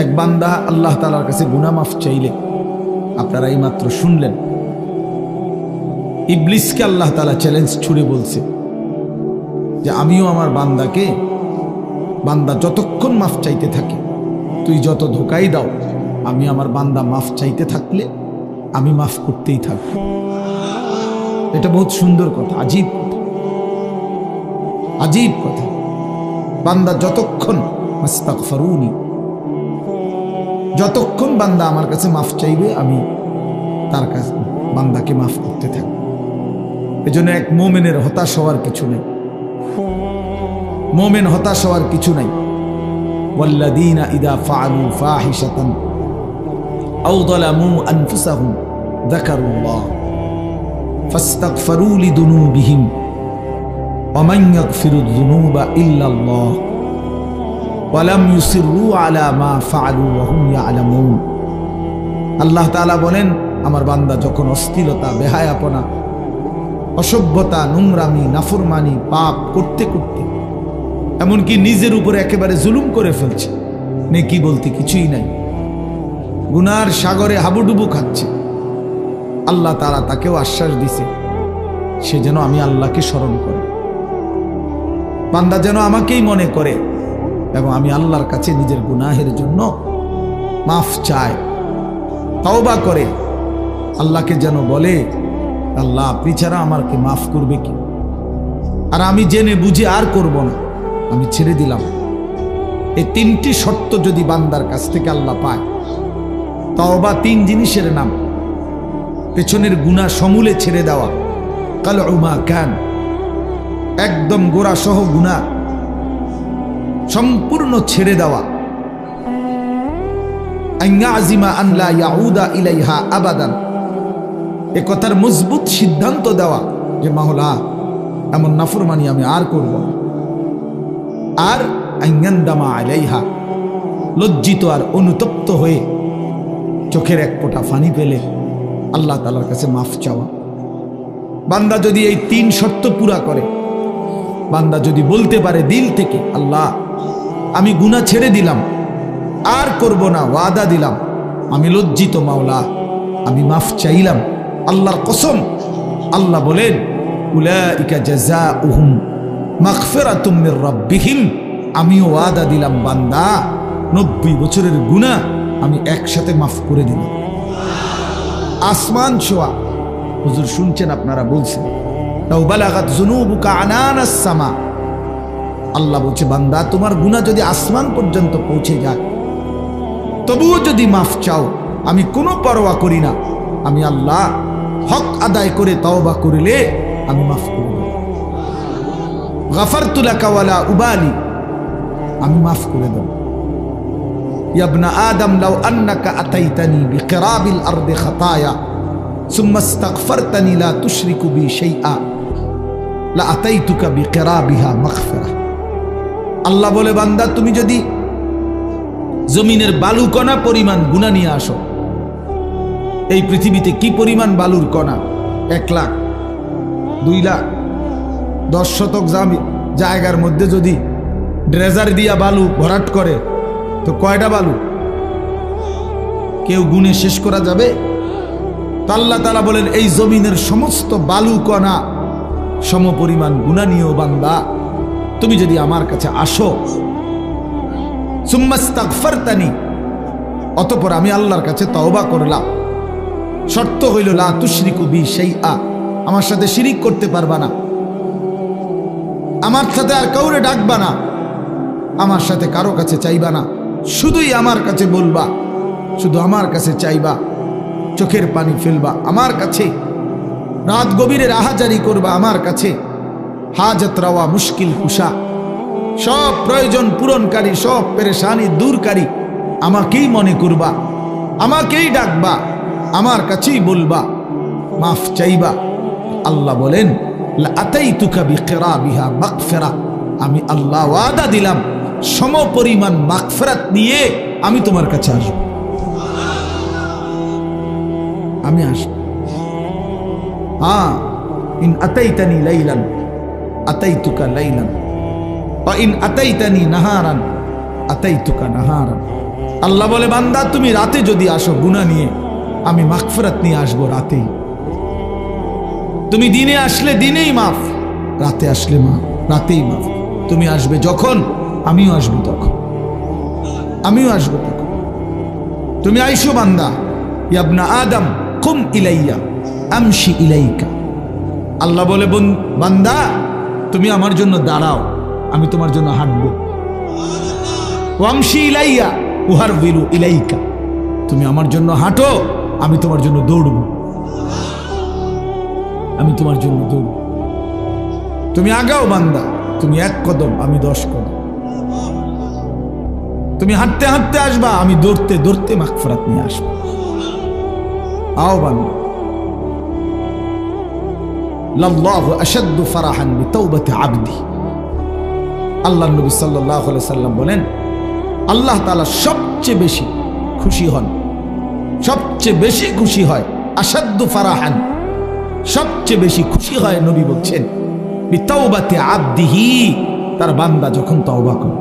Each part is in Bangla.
এক বান্দা আল্লাহ তাআলার কাছে গুনাহ মাফ চাইলে, আপনারা এই মাত্র শুনলেন, ইবলিসকে আল্লাহ তাআলা চ্যালেঞ্জ ছুড়ে বলছে যে আমিও আমার বান্দাকে, বান্দা যতক্ষণ মাফ চাইতে থাকে, তুই যত ধোকাই দাও, আমি আমার বান্দা মাফ চাইতে থাকলে আমি মাফ করতেই থাকবো। এটা বহুত সুন্দর কথা, আজীব কথা, আজীব কথা। বান্দা যতক্ষণ মাস্তাগফিরুনি, যতক্ষণ বান্দা আমার কাছে মাফ চাইবে, আমি তার কাছে বান্দাকে মাফ করতে থাকবো। এজন্য এক মুমিনের হতাশ হওয়ার কিছু নেই, মুমিন হতাশ হওয়ার কিছু নাই। ওয়াল্লাযীনা ইযা ফাআলু ফাহিশাতান আও যালামু আনফুসাহুম যাকারুল্লাহ ফাস্তাগফিরু লিযুনুবিহিম ওয়া মান ইয়াগফিরুয যুনুবা ইল্লাল্লাহ ওয়া লাম ইউসিররু আলা মা ফাআলু ওয়া হুম ইয়ালামুন। আল্লাহ তাআলা বলেন, আমার বান্দা যখন অশ্লীলতা, বেহায়াপনা, অসভ্যতা, নোংরামি, নাফরমানি, পাপ করতে করতে এমনকি নিজের উপরে একেবারে জুলুম করে ফেলছে, নেকি বলতে কিছুই নাই, গুনার সাগরে হাবুডুবু খাচ্ছে, আল্লাহ তাআলা তাকেও আশ্বাস দিছে সে যেন আমি আল্লাহকে স্মরণ করে, বান্দা যেন আমাকেই মনে করে এবং আমি আল্লাহর কাছে নিজের গুনাহের জন্য মাফ চায়, তওবা করে, আল্লাহকে যেন বলে, আল্লাহ আপনি ছাড়া আমাকে মাফ করবে কি, আর আমি জেনে বুঝে আর করব না, আমি ছেড়ে দিলাম। এই তিনটি শর্ত যদি বান্দার কাছ থেকে আল্লাহ পায়, তওবা তিন জিনিসের নাম। পেছনের গুনাহ সমূলে ছেড়ে দেওয়া, কালউ মা কান, একদম গোড়া সহ গুনাহ সম্পূর্ণ ছেড়ে দেওয়া, আইয়াজিমা আন লা ইয়াউদা ইলাইহা আবাদান, এ কথার মজবুত সিদ্ধান্ত দেওয়া যে মাওলা এমন নাফরমানি আমি আর করব না, আর আইয়ান্দামা আলাইহা, লজ্জিত আর অনুতপ্ত হয়ে চোখের এক ফোঁটা পানি পেলে আল্লাহ তাআলার কাছে মাফ চাওয়া। বান্দা যদি এই তিন শর্ত পুরা করে, বান্দা যদি বলতে পারে দিল থেকে, আল্লাহ আমি গুনাহ ছেড়ে দিলাম, আর করব না, ওয়াদা দিলাম, আমি লজ্জিত মাওলা, আমি মাফ চাইলাম, আল্লাহর কসম, আল্লাহ বলেন উলাইকা জাযাউহুম মাগফিরাতুম মির রাব্বিহিম, আমিও ওয়াদা দিলাম বান্দা 90 বছরের গুনাহ আমি একসাথে মাফ করে দিলাম। আসমান ছোঁয়া, হুজুর শুনছেন, আপনারা বলছেন লাউ বালাগাত যুনুবুকা আনানাস সামা, আল্লাহ বলছে বান্দা তোমার গুনাহ যদি আসমান পর্যন্ত পৌঁছে যায়, তবুও যদি মাফ চাও, আমি কোনো পরোয়া করি না, আমি আল্লাহ হক আদায় করে তওবা করিলে আমি মাফ করে দেব। গাফারতু লাকা ওয়ালা উবালি, আমি মাফ করে দেব। ইয়া ইবনা আদম লাউ আন্নাকা আতাইতানি বিকিরাবিল আরদি খাতায়া সুম্মা ইস্তাগফারতানি লা তুশরিকু বি শাইআ লা আতাইতুকা বিকিরাবিহা মাগফিরা। আল্লাহ বলে বান্দা তুমি যদি জমিনের বালুকণা পরিমাণ গুনাহ নিয়ে আসো, এই পৃথিবীতে কি পরিমাণ বালুর কণা, 1 লাখ, 2 লাখ, 10 শতক জায়গার মধ্যে যদি ড্রেজার দিয়া বালু ভরাট করে, তো কয়টা বালু কেউ গুনে শেষ করা যাবে? তো আল্লাহ তাআলা বলেন এই জমিনের সমস্ত বালু কণা সম পরিমাণ গুনাহ নিয়েও বান্দা তুমি যদি আমার কাছে আসো, সুম্মা ইস্তাগফারতানি, অতঃপর আমি আল্লাহর কাছে তওবা করলাম, শর্ত হইল লা তুশরিকু বি শাইআ, আমার সাথে শিরিক করতে পারবা না, আমার সাথে আর কাউরে ডাকবা না, আমার সাথে কারো কাছে চাইবা না, শুধুই আমার কাছে বলবা, শুধু আমার কাছে চাইবা, চোখের পানি ফেলবা আমার কাছে, রাত গভীরে রাহাজারি করবা আমার কাছে, হাজত রাওয়া, মুশকিল কুশা, সব প্রয়োজন পূরণকারী, সব পেরেশানি দূরকারী আমাকেই মনে করবা, আমাকেই ডাকবা, আমার কাছেই বলবা, মাফ চাইবা। আল্লাহ বলেন লা আতাইতুকা বিকিরাবিহা মাগফিরা, আমি আল্লাহ ওয়াদা দিলাম সম পরিমাণ মাগফিরাত নিয়ে আমি তোমার কাছে আসব, আমি আসব। হ্যাঁ, ইন আতাইতানি লাইলান আতাইতুকা লাইলান ওয়া ইন আতাইতানি নাহারান আতাইতুকা নাহারান। আল্লাহ বলে, বান্দা তুমি রাতে যদি আসো গুনাহ নিয়ে, আমি মাগফিরাত নিয়ে আসবো রাতেই। তুমি দিনে আসলে দিনেই মাফ, রাতে আসলে মাফ, রাতেই মাফ। তুমি আসবে যখন, আমিও আসবো তখন, আমিও আসবো তখন। তুমি আইসো বান্দা, ইয়া আদম কুম ইলাইয়া আমশি ইলাইকা। আল্লাহ বলে, বান্দা তুমি আমার জন্য দাঁড়াও, আমি তোমার জন্য হাঁটবো। ওয়ামশি ইলাইয়া উহারবিলু ইলাইকা, তুমি আমার জন্য হাঁটো, আমি তোমার জন্য দৌড়বো, আমি তোমার জন্য দৌড়ব। তুমি আগাও বান্দা, তুমি 1 কদম, আমি 10 কদম। তুমি হাঁটতে হাঁটতে আসবা, আমি দৌড়তে দৌড়তে মাগফিরাত নিয়ে আসবো। আও বান্দা, লাল্লাহু আশাদ্দু ফারাহান বিতাওবাতি আবদি। আল্লাহর নবী সাল্লাল্লাহু আলাইহি সাল্লাম বলেন, আল্লাহ তাআলা সবচেয়ে বেশি খুশি হন, সবচেয়ে বেশি খুশি হয়, আশাদ্দু ফারাহান, সবচেয়ে বেশি খুশি হয়, নবী বলছেন, বিতাওবাতি আবদিহি, তার বান্দা যখন তওবা করে।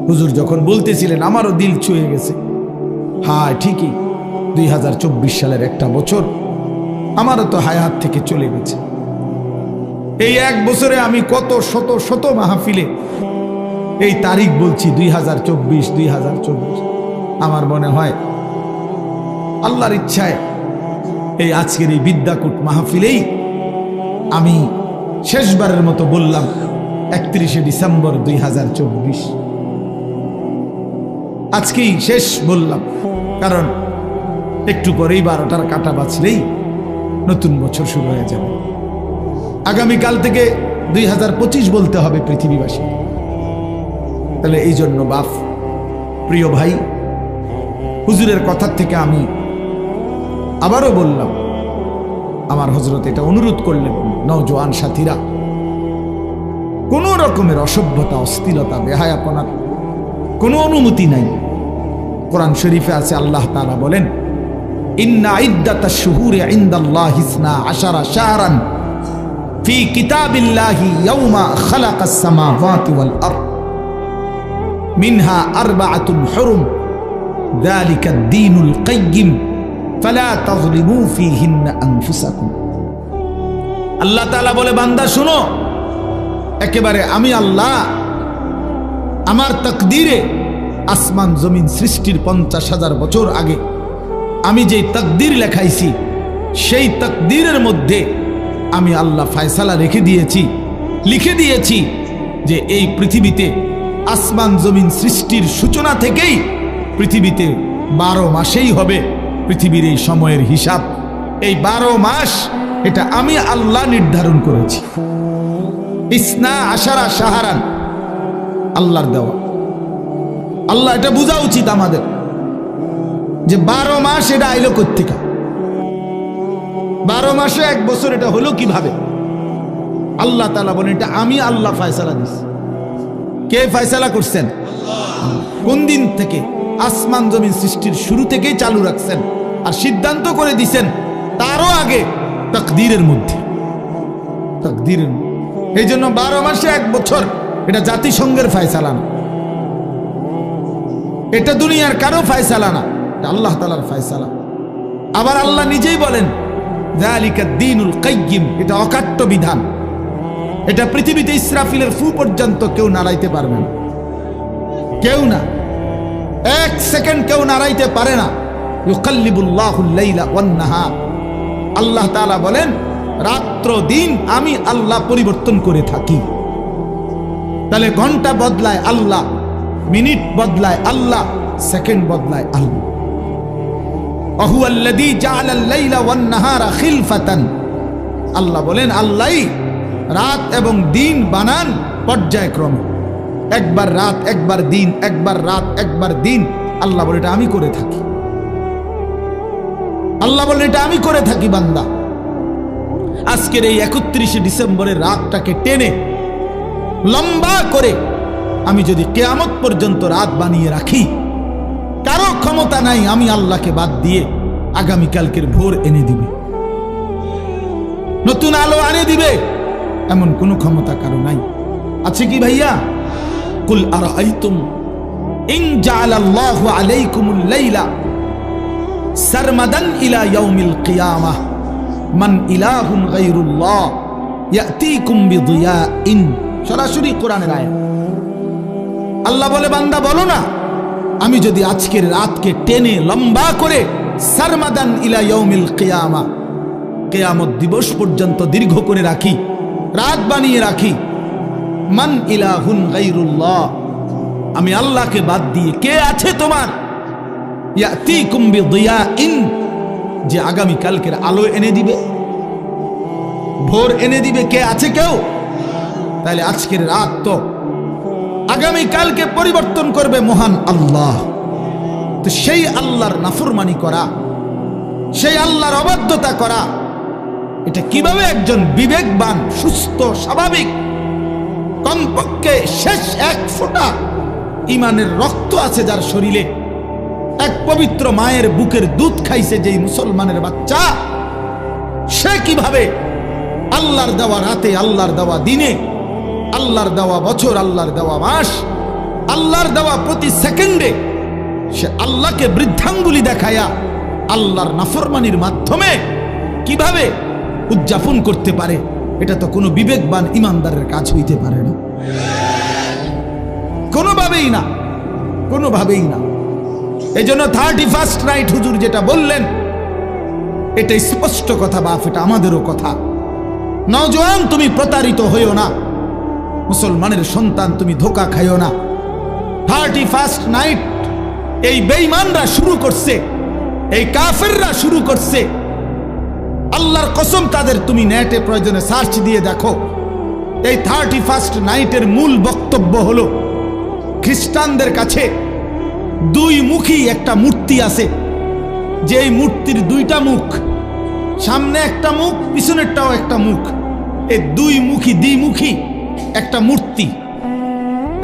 হুজুর যখন বলতেছিলেন আমারও দিল ছুঁয়ে গেছে। হ্যাঁ ঠিকই, 2024 সালের একটা বছর আমারও তো হায়াত থেকে চলে গেছে। এই 1 বছরে আমি কত শত শত মাহফিলে এই তারিখ বলছি, 2024। আমার মনে হয় আল্লাহর ইচ্ছায় এই আজকের এই বিদ্যাকূট মাহফিলেই আমি শেষবারের মতো বললাম 31শে ডিসেম্বর 2024। আজকেই শেষ বললাম, কারণ একটু পরেই 12টার কাঁটা বাজলেই নতুন বছর শুরু হয়ে যাবে। আগামীকাল থেকে 2025 বলতে হবে পৃথিবীবাসী। তাহলে এই জন্য বাপ, প্রিয় ভাই, হুজুরের কথা থেকে আমি আবারও বললাম, আমার হযরত এটা অনুরোধ করলেন, নওজোয়ান সাথীরা, কোন রকমের অসভ্যতা, অশ্লীলতা, বেহায়াপনার কোনো অনুমতি নাই। কোরআন শরীফে আছে, আল্লাহ তাআলা বলেন, ইন্না ইদ্দাতাশ শুহুরি ইনদাল্লাহি 12 শাহরান ফি কিতাবিল্লাহি ইয়াওমা খালাকাস সামাওয়াতি ওয়াল আরদ মিনহা আরবাআতুন হুরুম যালিকাদ দীনুল কাইয়্যিম ফালা তাযলিমু ফীহিন্না আনফুসাকুম। আল্লাহ তাআলা বলে, বান্দা শুনো, একেবারে আমি আল্লাহ আমার তাকদীরে আসমান জমিন সৃষ্টির 50,000 বছর আগে আমি যে তাকদীর লেখাইছি, সেই তাকদীরের মধ্যে আমি আল্লাহ ফয়সালা রেখে দিয়েছি, লিখে দিয়েছি যে এই পৃথিবীতে আসমান জমিন সৃষ্টির সূচনা থেকেই পৃথিবীতে 12 মাসেই হবে পৃথিবীর এই সময়ের হিসাব। এই 12 মাস এটা আমি আল্লাহ নির্ধারণ করেছি। 12 শাহরান আল্লাহর দেওয়া। আল্লাহ এটা বোঝা উচিত আমাদের যে 12 মাস এটা আইলো কোত্থেকে, 12 মাসে 1 বছর এটা হলো কিভাবে? আল্লাহ তাআলা বলেন, এটা আমি আল্লাহ ফয়সালা দিছি। কে ফয়সালা করছেন? কোন দিন থেকে? আসমান জমিন সৃষ্টির শুরু থেকেই চালু রাখছেন, আর সিদ্ধান্ত করে দিছেন তারও আগে তাকদীরের মধ্যে, তাকদীরের। এই জন্য 12 মাসে 1 বছর এটা জাতিসংঘের ফয়সালা না, এটা দুনিয়ার কারো ফয়সালা না, এটা আল্লাহ তাআলার ফয়সালা। আবার আল্লাহ নিজেই বলেন, যালিকাদ দীনুল কাইয়্যিম, এটা অকাট্য বিধান। এটা পৃথিবীতে ইসরাফিলের ফু পর্যন্ত কেউ নাড়াইতে পারবে না, কেউ না, 1 সেকেন্ড কেউ নাড়াইতে পারে না। ইউকাল্লিবুল্লাহুল লাইলা ওয়ান নাহার, আল্লাহ তাআলা বলেন, রাত্র দিন আমি আল্লাহ পরিবর্তন করে থাকি। তাহলে ঘন্টা বদলায় আল্লাহ, মিনিট বদলায় আল্লাহ, সেকেন্ড বদলায় আল্লাহ। ওয়াহুয়াল্লাযী জাআলাল লাইলা ওয়ান নাহারা খিলফাতান, আল্লাহ বলেন, আল্লাহই রাত এবং দিন বানান পর্যায়ক্রমে, একবার রাত একবার দিন, একবার রাত একবার দিন। আল্লাহ বলে, এটা আমি করে থাকি। আল্লাহ বলে, এটা আমি করে থাকি। বান্দা, আজকের এই 31শে ডিসেম্বরের রাতটাকে টেনে লম্বা করে আমি যদি কিয়ামত পর্যন্ত রাত বানিয়ে রাখি, কারো ক্ষমতা নাই আমি আল্লাহকে বাদ দিয়ে আগামীকালকের ভোর এনে দিবে, নতুন আলো আনে দিবে, এমন কোনো ক্ষমতা কারো নাই। আছে কি ভাইয়া? কুল আরাআইতুম ইন জাআলাল্লাহু আলাইকুমুল লাইলা সারমাদান ইলা ইয়াউমিল কিয়ামাহ মান ইলাহুন গায়রুল্লাহ ইয়াতিকুম বিদিয়াইন। সরাসরি কোরআনের আয়াত। আল্লাহ বলে, বান্দা বলো না, আমি যদি আজকের রাতকে টেনে লম্বা করে সারমাদান ইলা ইয়াউমিল কিয়ামাহ, কিয়ামত দিবস পর্যন্ত দীর্ঘ করে রাখি, রাত বানিয়ে রাখি, মান ইলাহুন গায়রুল্লাহ, আমি আল্লাহকে বাদ দিয়ে কে আছে তোমার, ইয়াতিকুম বিদিয়াইন, যে আগামী কালকের আলো এনে দিবে, ভোর এনে দিবে, কে আছে কেউ? তাহলে আজকের রাত তো আগামী কালকে পরিবর্তন করবে মহান আল্লাহ। তো সেই আল্লাহর নাফরমানি করা, সেই আল্লাহর অবাধ্যতা করা, এটা কিভাবে একজন বিবেকবান, সুস্থ, স্বাভাবিক, কমপক্ষে শেষ এক ফোঁটা ইমানের রক্ত আছে যার শরীরে, এক পবিত্র মায়ের বুকের দুধ খাইছে যেই মুসলমানের বাচ্চা, সে কিভাবে আল্লাহর দেওয়া রাতে, আল্লাহর দেওয়া দিনে, আল্লাহর দেওয়া বছর, আল্লাহর দেওয়া মাস, আল্লাহর দেওয়া প্রতি সেকেন্ডে সে আল্লাহকে বৃদ্ধাঙ্গুলি দেখায়া আল্লাহর নাফরমানির মাধ্যমে কিভাবে উদযাপন করতে পারে? এটা তো কোনো বিবেকবান ইমানদারের কাজ হইতে পারে না, কোনোভাবেই না, কোনোভাবেই না। এই জন্য 31st নাইট হুজুর যেটা বললেন, এটা স্পষ্ট কথা বাপ, এটা আমাদেরও কথা। নওজোয়ান, তুমি প্রতারিত হইও না, মুসলমানের সন্তান তুমি ধোকা খাইও না। 31st নাইট এই বেঈমানরা শুরু করছে, এই কাফেররা শুরু করছে। আল্লাহর কসম, তাদের তুমি নেটে প্রয়োজনে সার্চ দিয়ে দেখো। এই 31st নাইটের মূল বক্তব্য হলো, খ্রিস্টানদের কাছে দুই মুখী একটা মূর্তি আছে, যে এই মূর্তির দুইটা মুখ, সামনে একটা মুখ, পিছনেরটাও একটা মুখ, এই দুই মুখী, দ্বিমুখী একটা মূর্তি।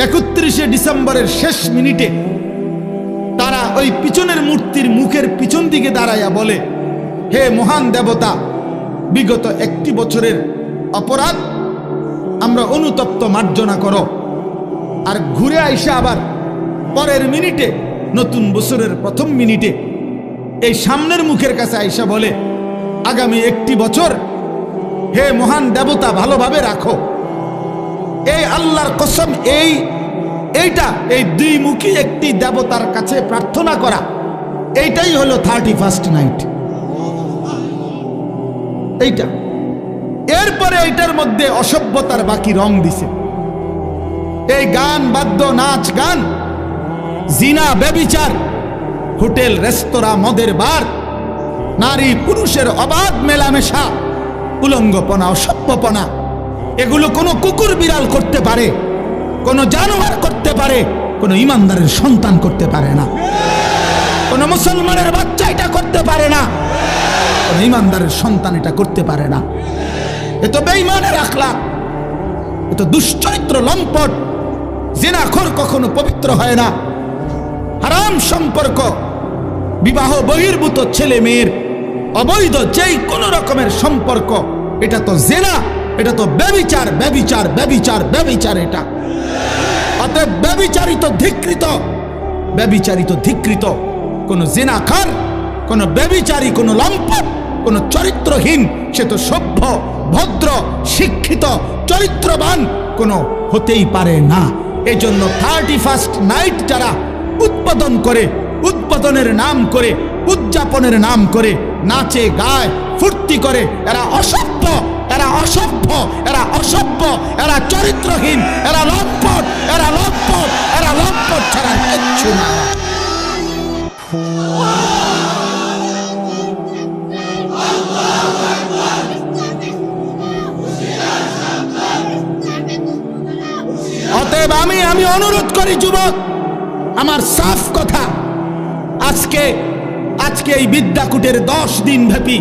31শে ডিসেম্বরের শেষ মিনিটে তারা ওই পিছনের মূর্তির মুখের পিছন দিকে দাঁড়াইয়া বলে, হে মহান দেবতা, বিগত 1 বছরের অপরাধ আমরা অনুতপ্ত মার্জনা করো। আর ঘুরে আইসা আবার পরের মিনিটে, নতুন বছরের প্রথম মিনিটে এই সামনের মুখের কাছে আইসা বলে, আগামী 1 বছর হে মহান দেবতা ভালোভাবে রাখো। এই আল্লাহর কসম, এইটা এই দুইমুখী একটি দেবতার কাছে প্রার্থনা করা, এইটাই হলো 31st নাইট। এইটা এরপরে এইটার মধ্যে অসভ্যতার বাকি রং দিছে। এই গান, বাদ্য, নাচ, গান, জিনা, ব্যভিচার, হোটেল, রেস্তোরাঁ, মদের বার, নারী পুরুষের অবাধ মেলামেশা, উলঙ্গপনা, অসভ্যপনা, এগুলো কোনো কুকুর বিড়াল করতে পারে, কোনো জানোয়ার করতে পারে, কোনো ইমানদারের সন্তান করতে পারে না, কোনো মুসলমানের বাচ্চা এটা করতে পারে না, কোনো ইমানদারের সন্তান এটা করতে পারে না। এ তো বেঈমানের আখলাক, এ তো দুশ্চরিত্র, লম্পট। জিনাখোর কখনো পবিত্র হয় না। হারাম সম্পর্ক, বিবাহ বহির্ভূত ছেলে মেয়ের অবৈধ যেই কোনো রকমের সম্পর্ক, এটা তো জিনা, এটা তো ব্যভিচার, ব্যভিচার, ব্যভিচার, ব্যভিচার। এটা অতএব ব্যভিচারিত, ধিক্কৃত, ব্যভিচারিত, ধিক্কৃত কোন জিনাখার, কোন ব্যভিচারী, কোন লম্পট, কোন চরিত্রহীন, সে তো সভ্য, ভদ্র, শিক্ষিত, চরিত্রবান কোনো হতেই পারে না। এই জন্য 31st নাইট যারা উদ্বোধন করে, উদ্বোধনের নাম করে, উদযাপনের নাম করে নাচে, গায়, ফুর্তি করে, এরা অসভ্য, এরা অসভ্য, এরা অসভ্য, এরা চরিত্রহীন, এরা লম্পট, এরা লম্পট, এরা লম্পট ছাড়া কিচ্ছু না। অতএব আমি অনুরোধ করি যুবক, আমার সাফ কথা, আজকে এই বিদ্যাকুটের 10 দিন ব্যাপী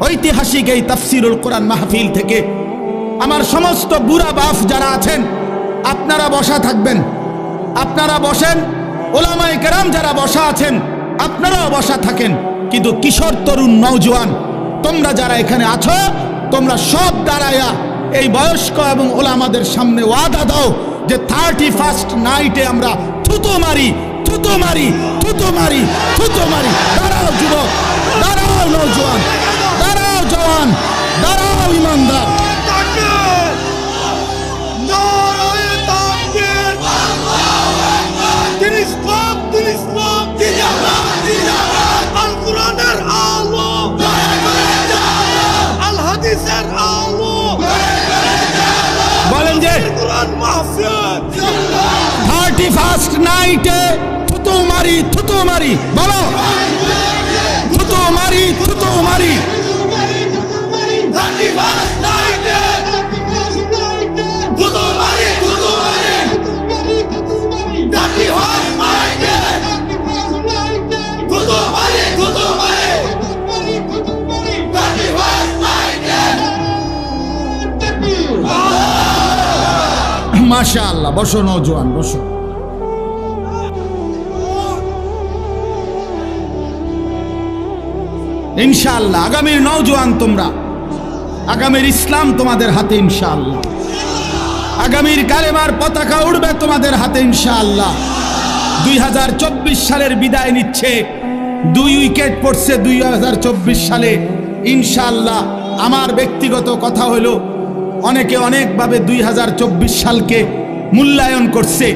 ঐতিহাসিক এই তাফসিরুল কোরআন মাহফিল থেকে আমার সমস্ত বুড়া বাপ যারা আছেন, আপনারা বসা থাকবেন, আপনারা বসেন। ওলামায়ে কেরাম যারা বসা আছেন, আপনারাও বসা থাকেন। কিন্তু কিশোর, তরুণ, নওজোয়ান, তোমরা যারা এখানে আছো, তোমরা সব দাঁড়ায়া এই বয়স্ক এবং ওলামাদের সামনে ওয়াদা দাও যে 31st নাইটে আমরা থুতু মারি, থুতু মারি, থুতু মারি, থুতু মারি। দাঁড়াও যুবক, দাঁড়াও নওজোয়ান, দাঁড়াও জওয়ান, দাঁড়াও ইমানদার। বলেন যে 31st নাইটে থুতু মারি, থুতু মারি, বলো থুতু মারি, থুতু মারি। মাশাআল্লাহ, বসো নওজোয়ান, বসো। ইনশাআল্লাহ আগামীর নওজোয়ান তোমরা, আগামীর ইসলাম তোমাদের হাতে ইনশাআল্লাহ, আগামীর কালেমার পতাকা উড়বে তোমাদের হাতে ইনশাআল্লাহ। 2024 সালের বিদায় নিচ্ছে, 2 উইকেট পড়ছে 2024 সালে ইনশাআল্লাহ। আমার ব্যক্তিগত কথা হলো, অনেকে অনেকভাবে 2024 সালকে মূল্যায়ন করছে।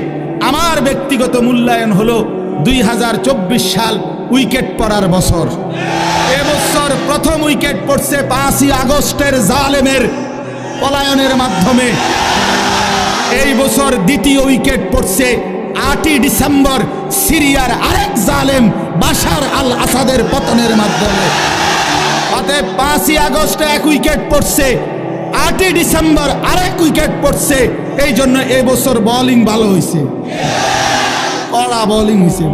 আমার ব্যক্তিগত মূল্যায়ন হলো 2024 সাল উইকেট পড়ার বছর। এবছর প্রথম উইকেট পড়ছে 5ই আগস্টের জালেমের পলায়নের মাধ্যমে। এই বছর দ্বিতীয় উইকেট পড়ছে 8ই ডিসেম্বর সিরিয়ার আরেক জালেম বাশার আল আসাদের পতনের মাধ্যমে। অতএব 5ই আগস্টে 1 উইকেট পড়ছে, 8ই ডিসেম্বর আরেক উইকেট পড়ছে। এই জন্য এবছর বোলিং ভালো হয়েছে, কড়া বোলিং হয়েছে।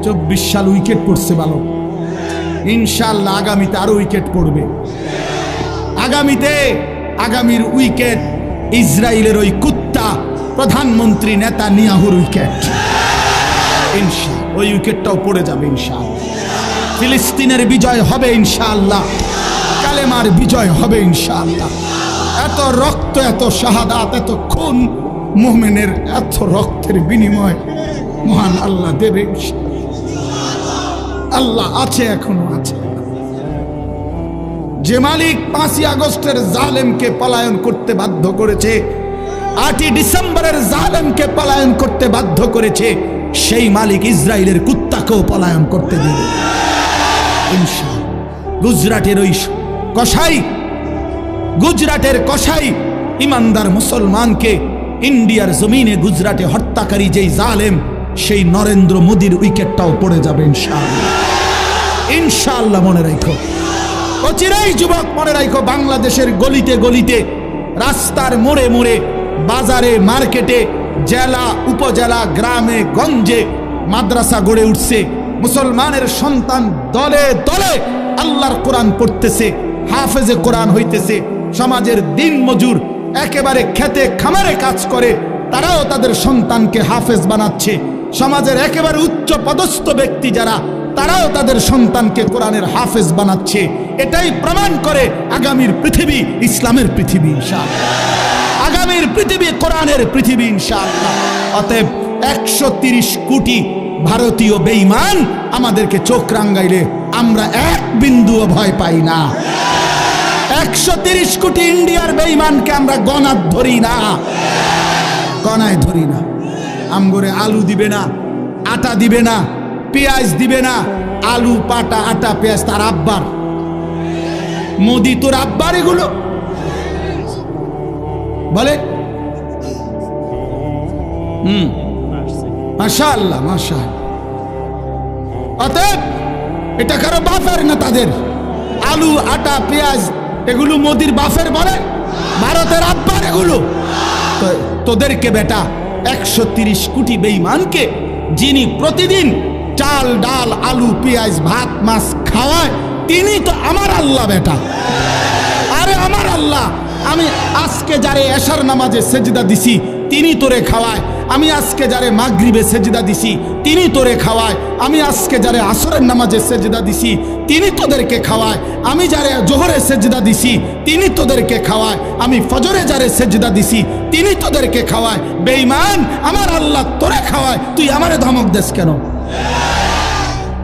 24 সাল উইকেট পড়ছে ভালো, ইনশাআল্লাহ আগামীতে আরো উইকেট পড়বে। আগামীর উইকেট ইসরায়েলের ওই কুত্তা প্রধানমন্ত্রী নেতানিয়াহুর উইকেট, ইনশাআল্লাহ ওই উইকেটটাও পড়ে যাবে ইনশাআল্লাহ। ফিলিস্তিনের বিজয় হবে ইনশাআল্লাহ, কালেমার বিজয় হবে ইনশাআল্লাহ। এত রক্ত, এত শাহাদাত, এত খুন, মুমিনের এত রক্তের বিনিময় মহান আল্লাহ দেবে। আল্লাহ আছে, এখনো আছে। যে মালিক 5ই আগস্টের জালেমকে পলায়ন করতে বাধ্য করেছে, 8ই ডিসেম্বরের জালেমকে পলায়ন করতে বাধ্য করেছে, সেই মালিক ইসরায়েলের কুত্তাকেও পলায়ন করতে দেবে ইনশাআল্লাহ। গুজরাটের কসাই ইমানদার মুসলমানকে ইন্ডিয়ার জমিনে গুজরাটে হত্যাকারী যেই জালেম, সেই নরেন্দ্র মোদীর উইকেটটাও পড়ে যাবে ইনশাআল্লাহ। ইনশাআল্লাহ মনে রাখো, অচিরেই যুবক মনে রাখো, বাংলাদেশের গলিতে গলিতে, রাস্তার মোড়ে মোড়ে, বাজারে মার্কেটে, জেলা উপজেলা, গ্রামে গঞ্জে মাদ্রাসা গড়ে উঠছে। মুসলমানের সন্তান দলে দলে আল্লাহর কোরআন পড়তেছে, হাফেজে কোরআন হইতেছে। সমাজের দিন মজুর একেবারে খেতে খামারে কাজ করে, তারাও তাদের সন্তানকে হাফেজ বানাচ্ছে। সমাজের একেবারে উচ্চ পদস্থ ব্যক্তি যারা, তারাও তাদের সন্তানকে কোরআনের হাফেজ বানাচ্ছে। এটাই প্রমাণ করে আগামীর পৃথিবী ইসলামের পৃথিবী ইনশাআল্লাহ, আগামীর পৃথিবী কোরআনের পৃথিবী ইনশাআল্লাহ। অতএব 130 কোটি ভারতীয় বেঈমান আমাদেরকে চোখ রাঙ্গাইলে আমরা এক বিন্দুও ভয় পাই না। 130 কোটি ইন্ডিয়ার বেঈমানকে আমরা গণাত ধরি না, গণায় ধরি না। আমগরে আলু দিবে না, আটা দিবে না, পেঁয়াজ দিবে না। আলু, পাটা, আটা, পেঁয়াজ তার আব্বার। মোদি তোর আব্বার এগুলো বলে। মাশাআল্লাহ, মাশাআল্লাহ। অতএব এটা কারো বাপের না, তাদের আলু, আটা, পেঁয়াজ এগুলো মোদির বাপের বলে, ভারতের আব্বার এগুলো। তোদেরকে বেটা 130 কোটি বেঈমানকে যিনি প্রতিদিন চাল, ডাল, আলু, পেঁয়াজ, ভাত, মাছ খাওয়ায়, তিনি তো আমার আল্লাহ বেটা। আরে আমার আল্লাহ, আমি আজকে যারে এশার নামাজে সেজদা দিছি, তিনি তোরে খাওয়ায়। আমি আজকে যারে মাগরিবে সেজদা দিছি তিনি তোরে খাওয়ায়, আমি আজকে যারে আসরের নামাজে সেজদা দিছি তিনি তোদেরকে খাওয়ায়, আমি যারে জোহরে সেজদা দিছি তিনি তোদেরকে খাওয়ায়, আমি ফজরে যারে সেজদা দিছি তিনি তোদেরকে খাওয়ায়। বেঈমান, আমার আল্লাহ তোরে খাওয়ায়, তুই আমারে ধমক দেস কেন?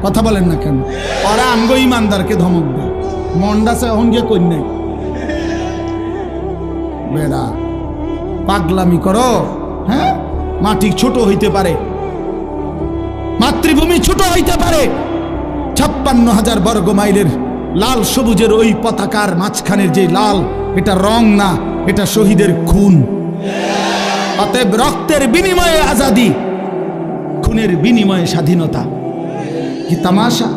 কথা বলেন না কেন? ওরা আঙ্গ ইমানদারকে ধমক দেয়, মন্ডাসে এখন গিয়ে কই নাই বেড়া পাগলামি করো। হ্যাঁ, মাটি ছোট হইতে পারে, মাতৃভূমি ছোট হইতে পারে, 56,000 বর্গ মাইলের লাল সবুজের ওই পতাকার মাঝখানের যে লাল, এটা রং না, এটা শহীদের খুন। অতএব রক্তের বিনিময়ে আজাদি, খুনের বিনিময়ে স্বাধীনতা। কি তামাশা!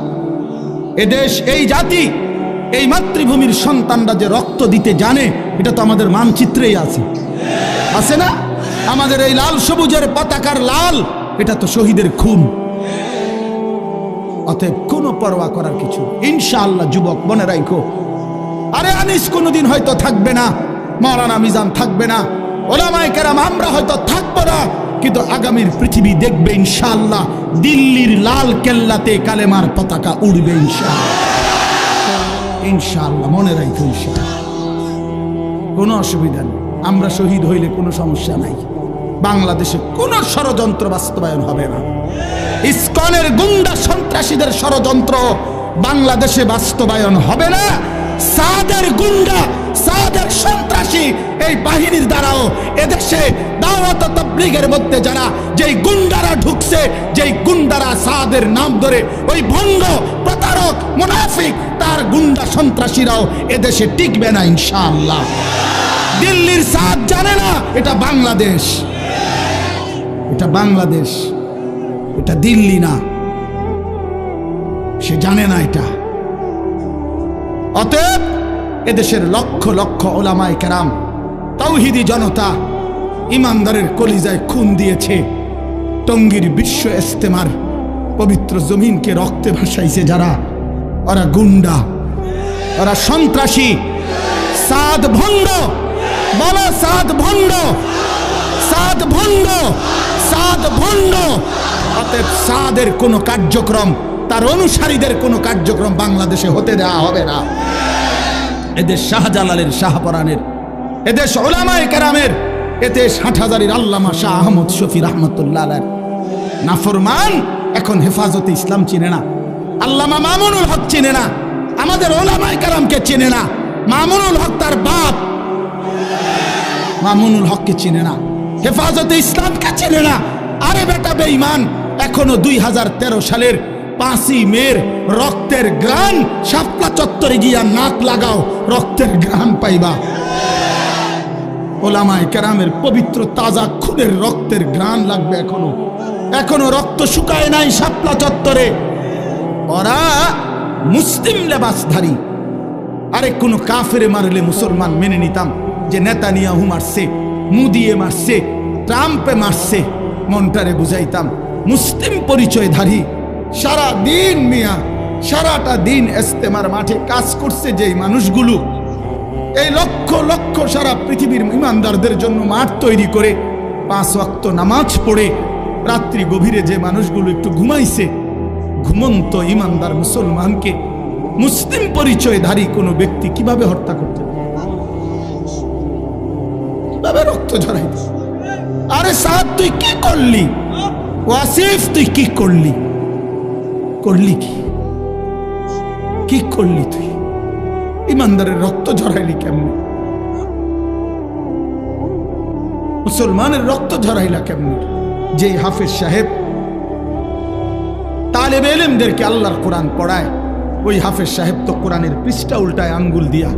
এদেশ, এই জাতি, এই মাতৃভূমির সন্তানরা যে রক্ত দিতে জানে, এটা তো আমাদের মানচিত্রেই আছে, আছে না? আমাদের এই লাল সবুজের পতাকার লাল, এটা তো শহীদের খুন। অতএব কোনো পরোয়া করার কিছু, ইনশাআল্লাহ যুবক মনে রাখো। আরে আনিস কোনোদিন হয়তো থাকবে না, মাওলানা মিজান থাকবে না, ওলামায়ে কেরাম আমরা হয়তো থাকবো না, কিন্তু আগামীর পৃথিবী দেখবে ইনশাআল্লাহ দিল্লির লাল কেল্লাতে কালেমার পতাকা উড়বে ইনশাআল্লাহ। ইনশাআল্লাহ মনে রাখো, ইনশাআল্লাহ কোনো অসুবিধা নেই। আমরা শহীদ হইলে কোনো সমস্যা নাই। বাংলাদেশে কোনো ষড়যন্ত্র বাস্তবায়ন হবে না। ইসকনের গুন্ডা সন্ত্রাসীদের ষড়যন্ত্র বাংলাদেশে বাস্তবায়ন হবে না। সাদের গুন্ডা, সাদের সন্ত্রাসী এই বাহিনীর দ্বারাও এদেশে দাওয়াত তাবলীগের মধ্যে যারা, যেই গুন্ডারা ঢুকছে, যেই গুন্ডারা সাদের নাম ধরে, ওই ভণ্ড প্রতারক মুনাফিক, তার গুন্ডা সন্ত্রাসীরাও এদেশে টিকবে না ইনশাআল্লাহ। দিল্লির সাদ জানে না এটা বাংলাদেশ, এটা বাংলাদেশ, এটা দিল্লি না, সে জানে না এটা। অতএব এদেশের লক্ষ লক্ষ ওলামায়ে কেরাম, তাওহীদি জনতা, ইমানদারের কলিজায় খুন দিয়েছে। টঙ্গীর বিশ্ব ইজতেমার পবিত্র জমিনকে রক্তে ভাসাইছে যারা, ওরা গুন্ডা, ওরা সন্ত্রাসী, সাদ ভণ্ড। বলো সাদ ভণ্ড, সাদ ভণ্ড, সাদ ভণ্ড। অতএব সাদের কোনো কার্যক্রম, তার অনুসারীদের কোনো কার্যক্রম বাংলাদেশে হতে দেওয়া হবে না। এদেশ শাহজালালের, শাহপরানের, এদেশ উলামায়ে কেরামের, এদেশ হাটহাজারীর আল্লামা শাহ আহমদ শফি রহমতুল্লাহ আলাইহির নাফরমান এখন হেফাজতে ইসলাম চিনে না, আল্লামা মামুনুল হক চিনে না, আমাদের উলামায়ে কেরামকে চিনে না। মামুনুল হক তার বাপ মামুনুল হককে চিনে না, হেফাজতে ইসলামকে চিনে না। আরে বেটা বেঈমান, এখনো 2013 সালের 5ই মের রক্তের গ্রান শাপলা চত্বরে গিয়া নাক লাগাও, রক্তের গ্রান পাইবা। ওলামায়ে কেরামের পবিত্র তাজা খুনের রক্তের গ্রান লাগবে। এখনো রক্ত শুকায় নাই শাপলা চত্বরে। ওরা মুসলিম লেবাসধারী। আরে কোনো কাফেরে মারলে মুসলমান মেনে নিতাম, যে নেতানিয়াহু মারছে, মুদিয়ে মারছে, ট্রাম্পে মারছে, মনটারে বুঝাইতাম। মুসলিম পরিচয়ধারী সারা দিন মিয়া, সারাটা দিন ইজতেমার মাঠে কাজ করছে যেই মানুষগুলো, এই লক্ষ লক্ষ সারা পৃথিবীর ইমানদারদের জন্য মাঠ তৈরি করে 5 ওয়াক্ত নামাজ পড়ে রাত্রি গভীরে যে মানুষগুলো একটু ঘুমাইছে, ঘুমন্ত ইমানদার মুসলমানকে মুসলিম পরিচয়ধারী কোনো ব্যক্তি কিভাবে হত্যা করতে, কিভাবে রক্ত ঝরাইতে? আরে সাদ তুই কি করলি? ওয়াসিফ তুই কি করলি? করলি কি করলি? তুই ইমানদারের রক্ত ঝরাইলি কেমনে? মুসলমানের রক্ত ঝরাইলা কেমনে? যে হাফেজ সাহেব তালেবে ইলমদেরকে আল্লাহর কোরআন পড়ায়, ওই হাফেজ সাহেব তো কোরআনের পৃষ্ঠা উল্টায় আঙ্গুল দিয়া,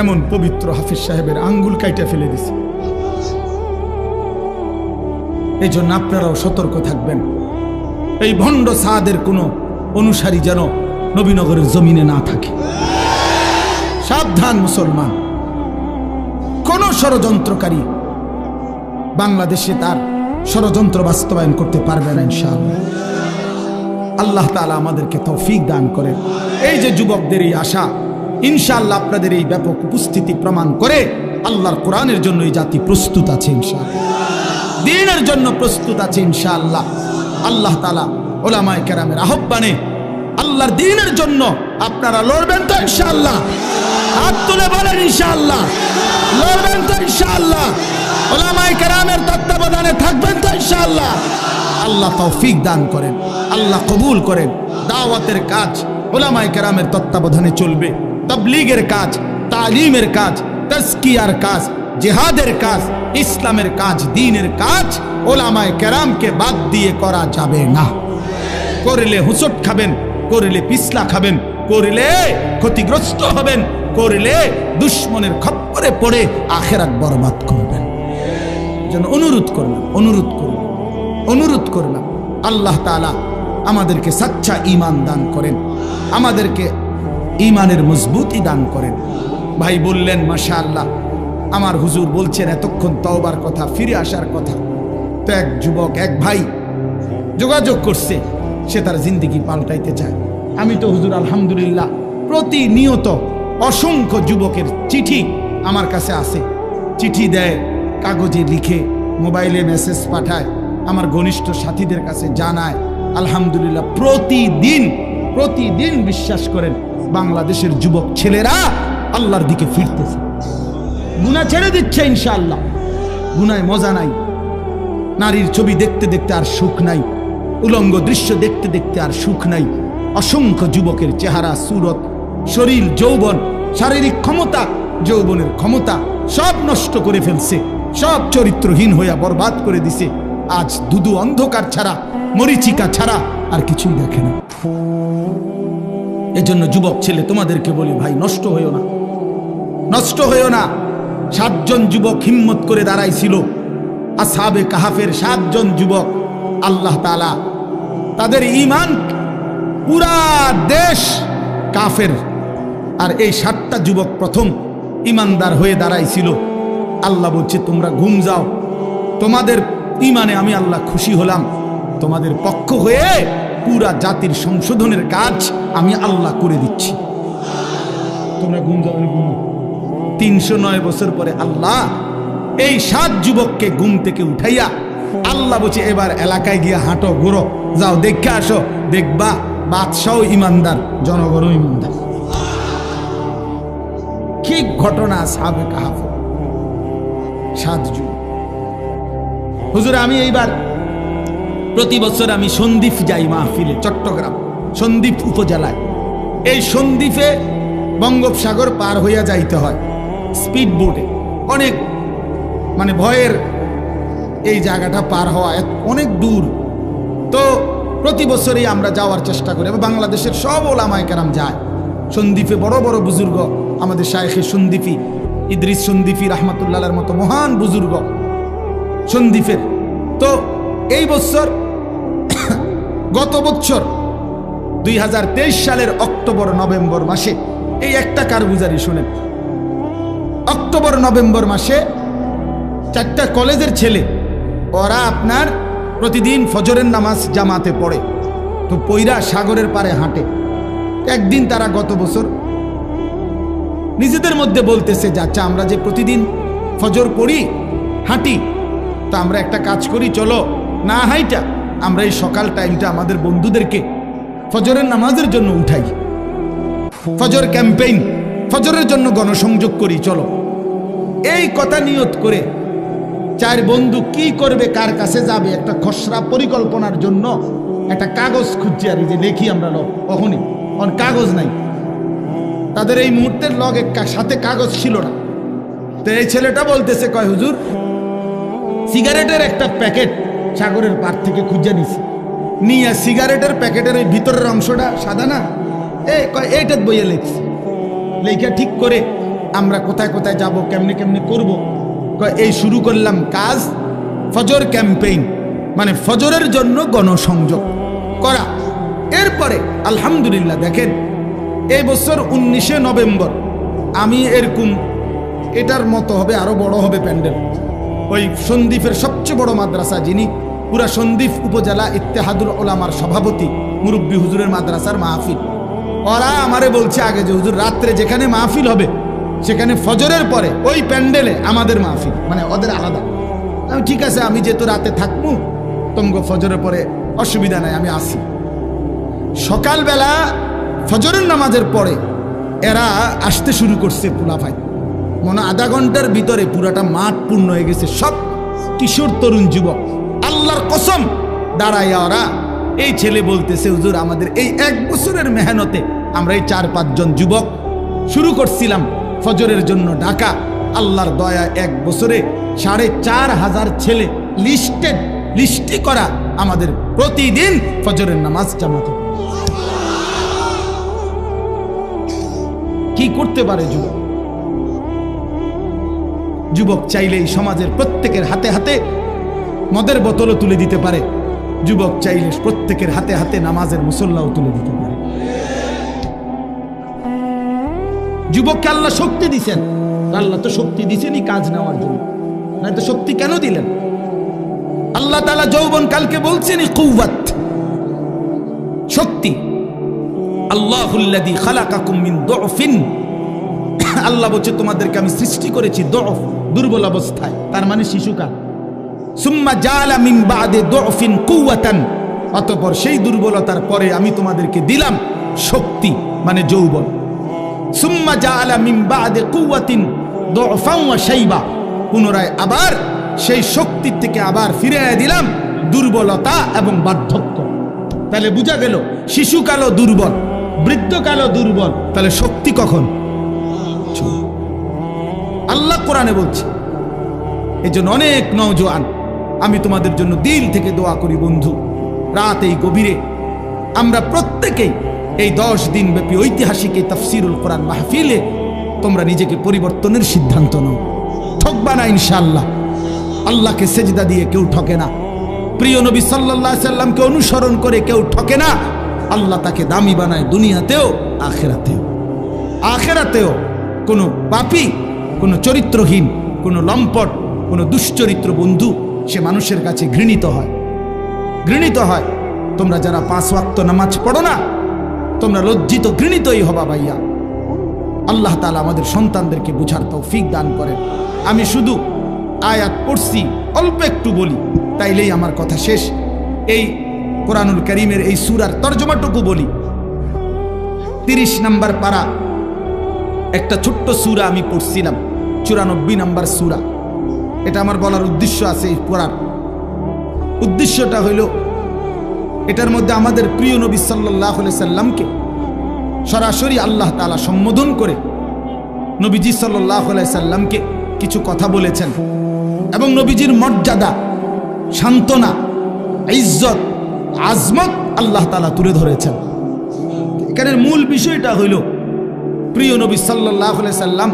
এমন পবিত্র হাফেজ সাহেবের আঙ্গুল কাইটা ফেলে দিছে। এই জন্য আপনারাও সতর্ক থাকবেন, এই ভণ্ড সাদের কোনো অনুসারী যেন নবীনগরের জমিনে না থাকে। সাবধান মুসলমান, কোন ষড়যন্ত্রকারী বাংলাদেশে তার ষড়যন্ত্র বাস্তবায়ন করতে পারবে না ইনশাআল্লাহ। আল্লাহ তাআলা আমাদেরকে তৌফিক দান করেন। এই যে যুবকদের এই আশা, ইনশাআল্লাহ আপনাদের এই ব্যাপক উপস্থিতি প্রমাণ করে আল্লাহর কোরআনের জন্য এই জাতি প্রস্তুত আছে ইনশাআল্লাহ। দ্বীনের জন্য প্রস্তুত আছে ইনশাআল্লাহ। আল্লাহ তাআলা উলামায়ে কেরামের আহ্বানে আল্লাহর দ্বীনের জন্য আপনারা লড়বেন তো ইনশাআল্লাহ? হাত তুলে বলেন ইনশাআল্লাহ। লড়বেন তো ইনশাআল্লাহ? উলামায়ে কেরামের তত্ত্বাবধানে থাকবেন তো ইনশাআল্লাহ? আল্লাহ তৌফিক দান করেন, আল্লাহ কবুল করেন। দাওয়াতের কাজ উলামায়ে কেরামের তত্ত্বাবধানে চলবে, তাবলীগের কাজ, তালিমের কাজ, তাজকিয়ার কাজ, জিহাদের কাজ, ইসলামের কাজ, দ্বীনের কাজ উলামায়ে কেরামকে বাদ দিয়ে করা যাবে না। করলে হুঁচট খাবেন, করলে পিছলা খাবেন, করলে ক্ষতিগ্রস্ত হবেন, করলে দুশ্মনের খপ্পরে পড়ে আখিরাত বরবাদ করবেন। যেন অনুরোধ করলাম, অনুরোধ করলাম, অনুরোধ করলাম আল্লাহ তাআলা আমাদেরকে সচ্চা ঈমান দান করেন, আমাদেরকে ঈমানের মজবুতি দান করেন। ভাই বললেন মাশাআল্লাহ, আমার হুজুর বলছেন এতক্ষণ তওবার কথা, ফিরে আসার কথা। তো এক যুবক, এক ভাই যোগাযোগ করছে, সে তার জিন্দেগি পাল্টাইতে চায়। আমি তো হুজুর আলহামদুলিল্লাহ প্রতিনিয়ত অসংখ্য যুবকের চিঠি আমার কাছে আসে, চিঠি দেয়, কাগজে লিখে, মোবাইলে মেসেজ পাঠায়, আমার ঘনিষ্ঠ সাথীদের কাছে জানায়। আলহামদুলিল্লাহ প্রতিদিন প্রতিদিন বিশ্বাস করেন বাংলাদেশের যুবক ছেলেরা আল্লাহর দিকে ফিরতেছে, গুনাহ ছেড়ে দিচ্ছে ইনশাআল্লাহ। গুনায় মজা নাই, নারীর ছবি দেখতে দেখতে আর সুখ নাই, উলঙ্গ দৃশ্য দেখতে দেখতে আর সুখ নাই। অসংখ্য যুবকের চেহারা, সুরত, শরীর, যৌবন, শারীরিক ক্ষমতা, যৌবনের ক্ষমতা সব নষ্ট করে ফেলছে, সব চরিত্রহীন হইয়া বরবাদ করে দিছে। আজ দুদু অন্ধকার ছাড়া, মরিচিকা ছাড়া আর কিছুই দেখে না। এজন্য যুবক ছেলে তোমাদেরকে বলি, ভাই নষ্ট হইও না, নষ্ট হইও না। 7 জন যুবক হিম্মত করে দাঁড়াইছিল, আসহাবে কাহাফের 7 জন যুবক। আল্লাহ তাআলা তাদের ঈমান, পুরা দেশ কাফের, আর এই 7টা যুবক প্রথম ঈমানদার হয়ে দাঁড়াইছিল। আল্লাহ বলছে তোমরা ঘুম যাও, তোমাদের ঈমানে আমি আল্লাহ খুশি হলাম, তোমাদের পক্ষ হয়ে পুরা জাতির সংশোধনের কাজ আমি আল্লাহ করে দিচ্ছি, তোমরা ঘুম যাও। 309 বছর পরে আল্লাহ এই 7 যুবককে ঘুম থেকে উঠাইয়া আল্লাহ বলছে এবার এলাকায় গিয়ে হাঁটো, ঘুরো, যাও, দেখে আসো, দেখবা বাদশাও ইমানদার, জনগণও ইমানদার। কি ঘটনা! আসহাবে কাহাফ 7 যুবক। হুজুর আমি এইবার প্রতি বছর আমি সন্দ্বীপ যাই মাহফিলে, চট্টগ্রাম সন্দ্বীপ উপজেলায়। এই সন্দ্বীপে বঙ্গোপসাগর পার হইয়া যাইতে হয় স্পিড বোটে, অনেক মানে ভয়ের এই জায়গাটা পার হওয়া অনেক দূর। তো প্রতি বছরই আমরা যাওয়ার চেষ্টা করি, বাংলাদেশের সব ওলামায়ে কেরাম যায় সন্দ্বীপে। বড় বড় বুজুর্গ, আমাদের শায়েখে সন্দ্বীপি ইদ্রিস সন্দ্বীপি রাহমাতুল্লাহর মতো মহান বুজুর্গ সন্দ্বীপের। তো এই বছর গত বছর 2023 সালের অক্টোবর নভেম্বর মাসে এই একটা কারগুজারি শুনেন। অক্টোবর নভেম্বর মাসে 4টা কলেজের ছেলে, ওরা আপনার প্রতিদিন ফজরের নামাজ জামাতে পড়ে, তো পইরা সাগরের পারে হাঁটে। একদিন তারা গত বছর নিজেদের মধ্যে বলতেছে যে আচ্ছা আমরা যে প্রতিদিন ফজর পড়ি, হাঁটি, তো আমরা একটা কাজ করি, চলো না হাইটা আমরা এই সকাল টাইমটা আমাদের বন্ধুদেরকে ফজরের নামাজের জন্য উঠাই, ফজর ক্যাম্পেইন, ফজরের জন্য গণসংযোগ করি, চলো। এই কথা নিয়ত করে 4 বন্ধু কি করবে, কার কাছে যাবে, একটা খসড়া পরিকল্পনার জন্য একটা কাগজ খুঁজছে, আর এই যে লেখি আমরা লোক, কখনই কাগজ নাই তাদের, এই মুহূর্তের লগে সাথে কাগজ ছিল না। তো এই ছেলেটা বলতেছে, কয় হুজুর সিগারেটের একটা প্যাকেট সাগরের পার থেকে খুঁজে নিছি, নিয়ে সিগারেটের প্যাকেটের ওই ভিতরের অংশটা সাদা না, এইটা বইয়ে লিখছি, লেখা ঠিক করে আমরা কোথায় কোথায় যাব, কেমনে কেমনে করব, এই শুরু করলাম কাজ, ফজর ক্যাম্পেইন, মানে ফজরের জন্য গণসংযোগ করা। এরপরে আলহামদুলিল্লাহ দেখেন এই বছর 19শে নভেম্বর আমি এরকম এটার মতো হবে, আরো বড় হবে প্যান্ডেল, ওই সন্দ্বীপের সবচেয়ে বড় মাদ্রাসা, যিনি পুরা সন্দ্বীপ উপজেলা ইত্তেহাদুল উলামার সভাপতি, মুরব্বী হুজুরের মাদ্রাসার মাহফিল। ওরা আমারে বলছে আগে যে হুজুর রাত্রে যেখানে মাহফিল হবে সেখানে ফজরের পরে ওই প্যান্ডেলে আমাদের মাহফিল, মানে ওদের আলাদা। আমি ঠিক আছে, আমি যেহেতু রাতে থাকবো, তোমাকে ফজরের পরে অসুবিধা নাই, আমি আসি। সকালবেলা ফজরের নামাজের পরে এরা আসতে শুরু করছে পোলাপাই। মনে আধা ঘন্টার ভিতরে পুরাটা মাঠ পূর্ণ হয়ে গেছে, সব কিশোর তরুণ যুবক। আল্লাহর কসম, দাঁড়াইয়া ওরা, এই ছেলে বলতেছে, হুজুর আমাদের এই 1 বছরের মেহনতে আমরা এই 4-5 জন যুবক শুরু করছিলাম ফজরের জন্য ডাকা। আল্লাহর দয়া 1 বছরে 4,500 ছেলে লিস্টি করা আমাদের প্রতিদিন ফজরের নামাজ জামাতে। কি করতে পারে যুবক? যুবক চাইলেই সমাজের প্রত্যেকের হাতে হাতে মদের বোতলও তুলে দিতে পারে। যুবক চাইলে প্রত্যেকের হাতে হাতে নামাজের মুসল্লাও তুলে দিতে পারে। যুবককে আল্লাহ শক্তি দিছেন, আল্লাহ তো শক্তি দিছেনই কাজ নেওয়ার জন্য, না তো শক্তি কেন দিলেন? আল্লাহ তাআলা যৌবন কালকে বলছেন কুওয়াত, শক্তি। আল্লাহুল্লাযী খালাকাকুম মিন দুফিন, আল্লাহ বলছে তোমাদেরকে আমি সৃষ্টি করেছি দুফ, দুর্বল অবস্থায়, তার মানে শিশুকাল। সুম্মা জাআলা মিন বাদি দুফিন কুওয়াতান, অতঃপর সেই দুর্বলতার পরে আমি তোমাদেরকে দিলাম শক্তি, মানে যৌবন। সুম্মা জাআলা মিন বাদি কুওয়াতিন দুফান ওয়া শাইবা, পুনরায় আবার সেই শক্তির থেকে আবার ফিরিয়ে দিলাম দুর্বলতা এবং বার্ধক্য। তাহলে বোঝা গেল শিশুকালও দুর্বল, বৃদ্ধকালও দুর্বল, তাহলে শক্তি কখন? আল্লাহ কোরআনে বলছে। এই জন্য অনেক নওজোয়ান, আমি তোমাদের জন্য দিল থেকে দোয়া করি বন্ধু, রাত এই গভীরে আমরা প্রত্যেকেই এই 10 দিন ব্যাপী ঐতিহাসিক এই তাফসিরুল কোরআন মাহফিলে তোমরা নিজেকে পরিবর্তনের সিদ্ধান্ত নাও। ঠকবা না ইনশাআল্লাহ। আল্লাহকে সেজদা দিয়ে কেউ ঠকে না, প্রিয় নবী সাল্লাল্লাহু আলাইহি সাল্লামকে অনুসরণ করে কেউ ঠকে না। আল্লাহ তাকে দামি বানায় দুনিয়াতেও আখিরাতেও। আখিরাতেও কোনো পাপী, কোনো চরিত্রহীন, কোনো লম্পট, কোনো দুশ্চরিত্র বন্ধু সে মানুষের কাছে ঘৃণিত হয়, ঘৃণিত হয়। তোমরা যারা 5 ওয়াক্ত নামাজ পড়ো না, তোমরা লজ্জিত ঘৃণিতই হবা ভাইয়া। আল্লাহ তাআলা আমাদের সন্তানদেরকে বুঝার তৌফিক দান করেন। আমি শুধু আয়াত পড়ছি, অল্প একটু বলি, তাইলেই আমার কথা শেষ। এই কোরআনুল কারীমের এই সূরার তরজমাটুকু বলি। 30 নম্বর পারা একটা ছোট্ট সূরা আমি পড়ছিলাম, 94 নম্বর সূরা। এটা আমার বলার উদ্দেশ্য আছে, এই পড়ার উদ্দেশ্যটা হইল এটার মধ্যে আমাদের প্রিয় নবী সাল্লাল্লাহু আলাইহি সাল্লামকে সরাসরি আল্লাহ তাআলা সম্বোধন করে নবীজি সাল্লাল্লাহু আলাইহি সাল্লামকে কিছু কথা বলেছেন এবং নবীজির মর্যাদা, সান্ত্বনা, ইজ্জত, আজমত আল্লাহ তাআলা তুলে ধরেছেন। এখানের মূল বিষয়টা হইল প্রিয় নবী সাল্লাল্লাহু আলাইহি সাল্লাম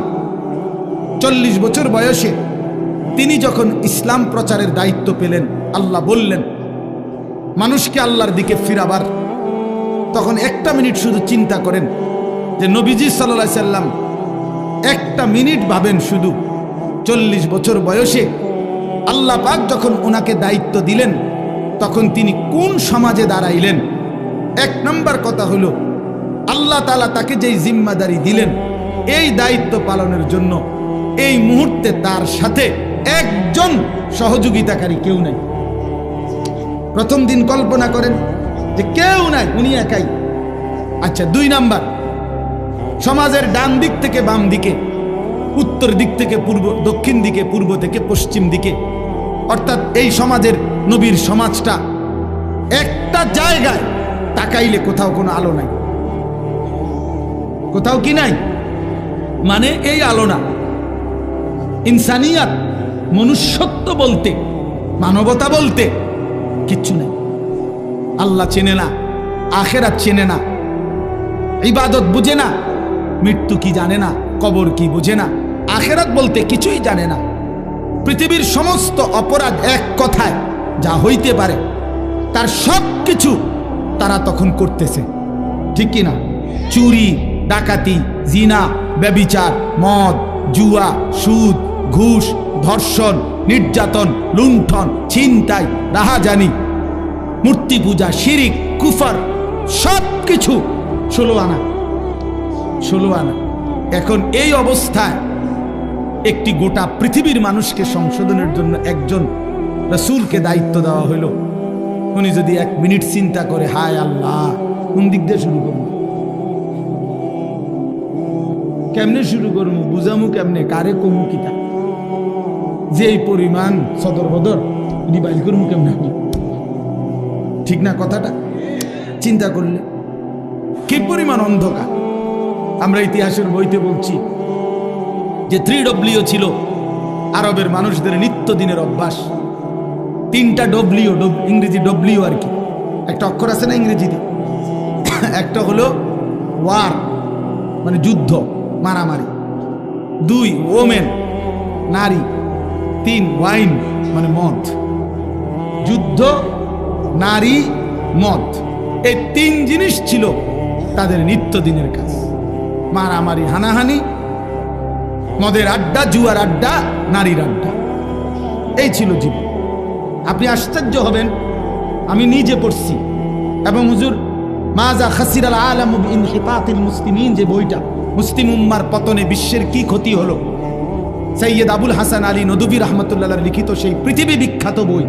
40 বছর বয়সে তিনি যখন ইসলাম প্রচারের দায়িত্ব পেলেন, আল্লাহ বললেন মানুষকে আল্লাহর দিকে ফিরাবার, তখন একটা মিনিট শুধু চিন্তা করেন যে নবীজি সাল্লাল্লাহু আলাইহি সাল্লাম একটা মিনিট ভাবেন, শুধু 40 বছর বয়সে আল্লাহ পাক যখন ওনাকে দায়িত্ব দিলেন তখন তিনি কোন সমাজে দাঁড়াইলেন। 1 নম্বর কথা হলো আল্লাহ তাআলা তাকে যেই জিম্মাদারি দিলেন, এই দায়িত্ব পালনের জন্য এই মুহূর্তে তার সাথে একজন সহযোগিতাকারী কেউ নাই। প্রথম দিন কল্পনা করেন যে কেউ নাই, উনি একাই। আচ্ছা, 2 নাম্বার, সমাজের ডান দিক থেকে বাম দিকে, উত্তর দিক থেকে পূর্ব, দক্ষিণ দিকে, পূর্ব থেকে পশ্চিম দিকে, অর্থাৎ এই সমাজের নবীর সমাজটা একটা জায়গায় তাকাইলে কোথাও কোনো আলো নাই, কোথাও কি নাই, মানে এই আলো না। ইনসানিয়াত, মনুষ্যত্ব বলতে, মানবতা বলতে কিচ্ছু নেই। আল্লাহ চেনে না, আখিরাত চেনে না, ইবাদত বুঝে না, মৃত্যু কি জানে না, কবর কি বুঝে না, আখিরাত বলতে কিছুই জানে না। পৃথিবীর সমস্ত অপরাধ এক কথায় যা হইতে পারে তার সব কিছু তারা তখন করতেছে, ঠিক কি না? চুরি, ডাকাতি, জিনা, ব্যভিচার, মদ, জুয়া, সুদ, ঘুষ, ধর্ষণ, নির্যাতন, লুণ্ঠন, ছিনতাই, রাহাজানি, মূর্তি পূজা, শিরিক, কুফর, সব কিছু 16 আনা। এখন এই অবস্থায় একটি গোটা পৃথিবীর মানুষকে সংশোধনের জন্য একজন রাসূলকে দায়িত্ব দেওয়া হইল, উনি যদি 1 মিনিট চিন্তা করে, হায় আল্লাহ কোন দিক দিয়ে শুরু করবো, কেমনে শুরু করবো, বুঝামু কেমনে, কারে কমু কিতা, যে এই পরিমাণ সদর বদর ডিবাইল করবো কেমনে, ঠিক না কথাটা? চিন্তা করলে কি পরিমাণ অন্ধকার। আমরা ইতিহাসের বইতে বলছি যে 3W ছিল আরবের মানুষদের নিত্যদিনের অভ্যাস। 3টা W, ইংরেজি W আর কি, একটা অক্ষর আছে না ইংরেজিতে, একটা হলো ওয়ার মানে যুদ্ধ মারামারি, 2 ওমেন নারী, 3 ওয়াইন মানে মদ। যুদ্ধ, নারী, মদ, এই 3 জিনিস ছিল তাদের নিত্যদিনের কাজ। মারামারি, হানাহানি, মদের আড্ডা, জুয়ার আড্ডা, নারীর আড্ডা, এই ছিল জীবন। আপনি আশ্চর্য হবেন, আমি নিজে পড়ছি, এবং হুজুর মাজা খাসিরাল আলাম বিইনহিতাতিল মুসলিমিন যে বইটা, মুসলিম উম্মার পতনে বিশ্বের কি ক্ষতি হলো, সৈয়দ আবুল হাসান আলী নদভী রাহমাতুল্লাহ লিখিত সেই পৃথিবী বিখ্যাত বই।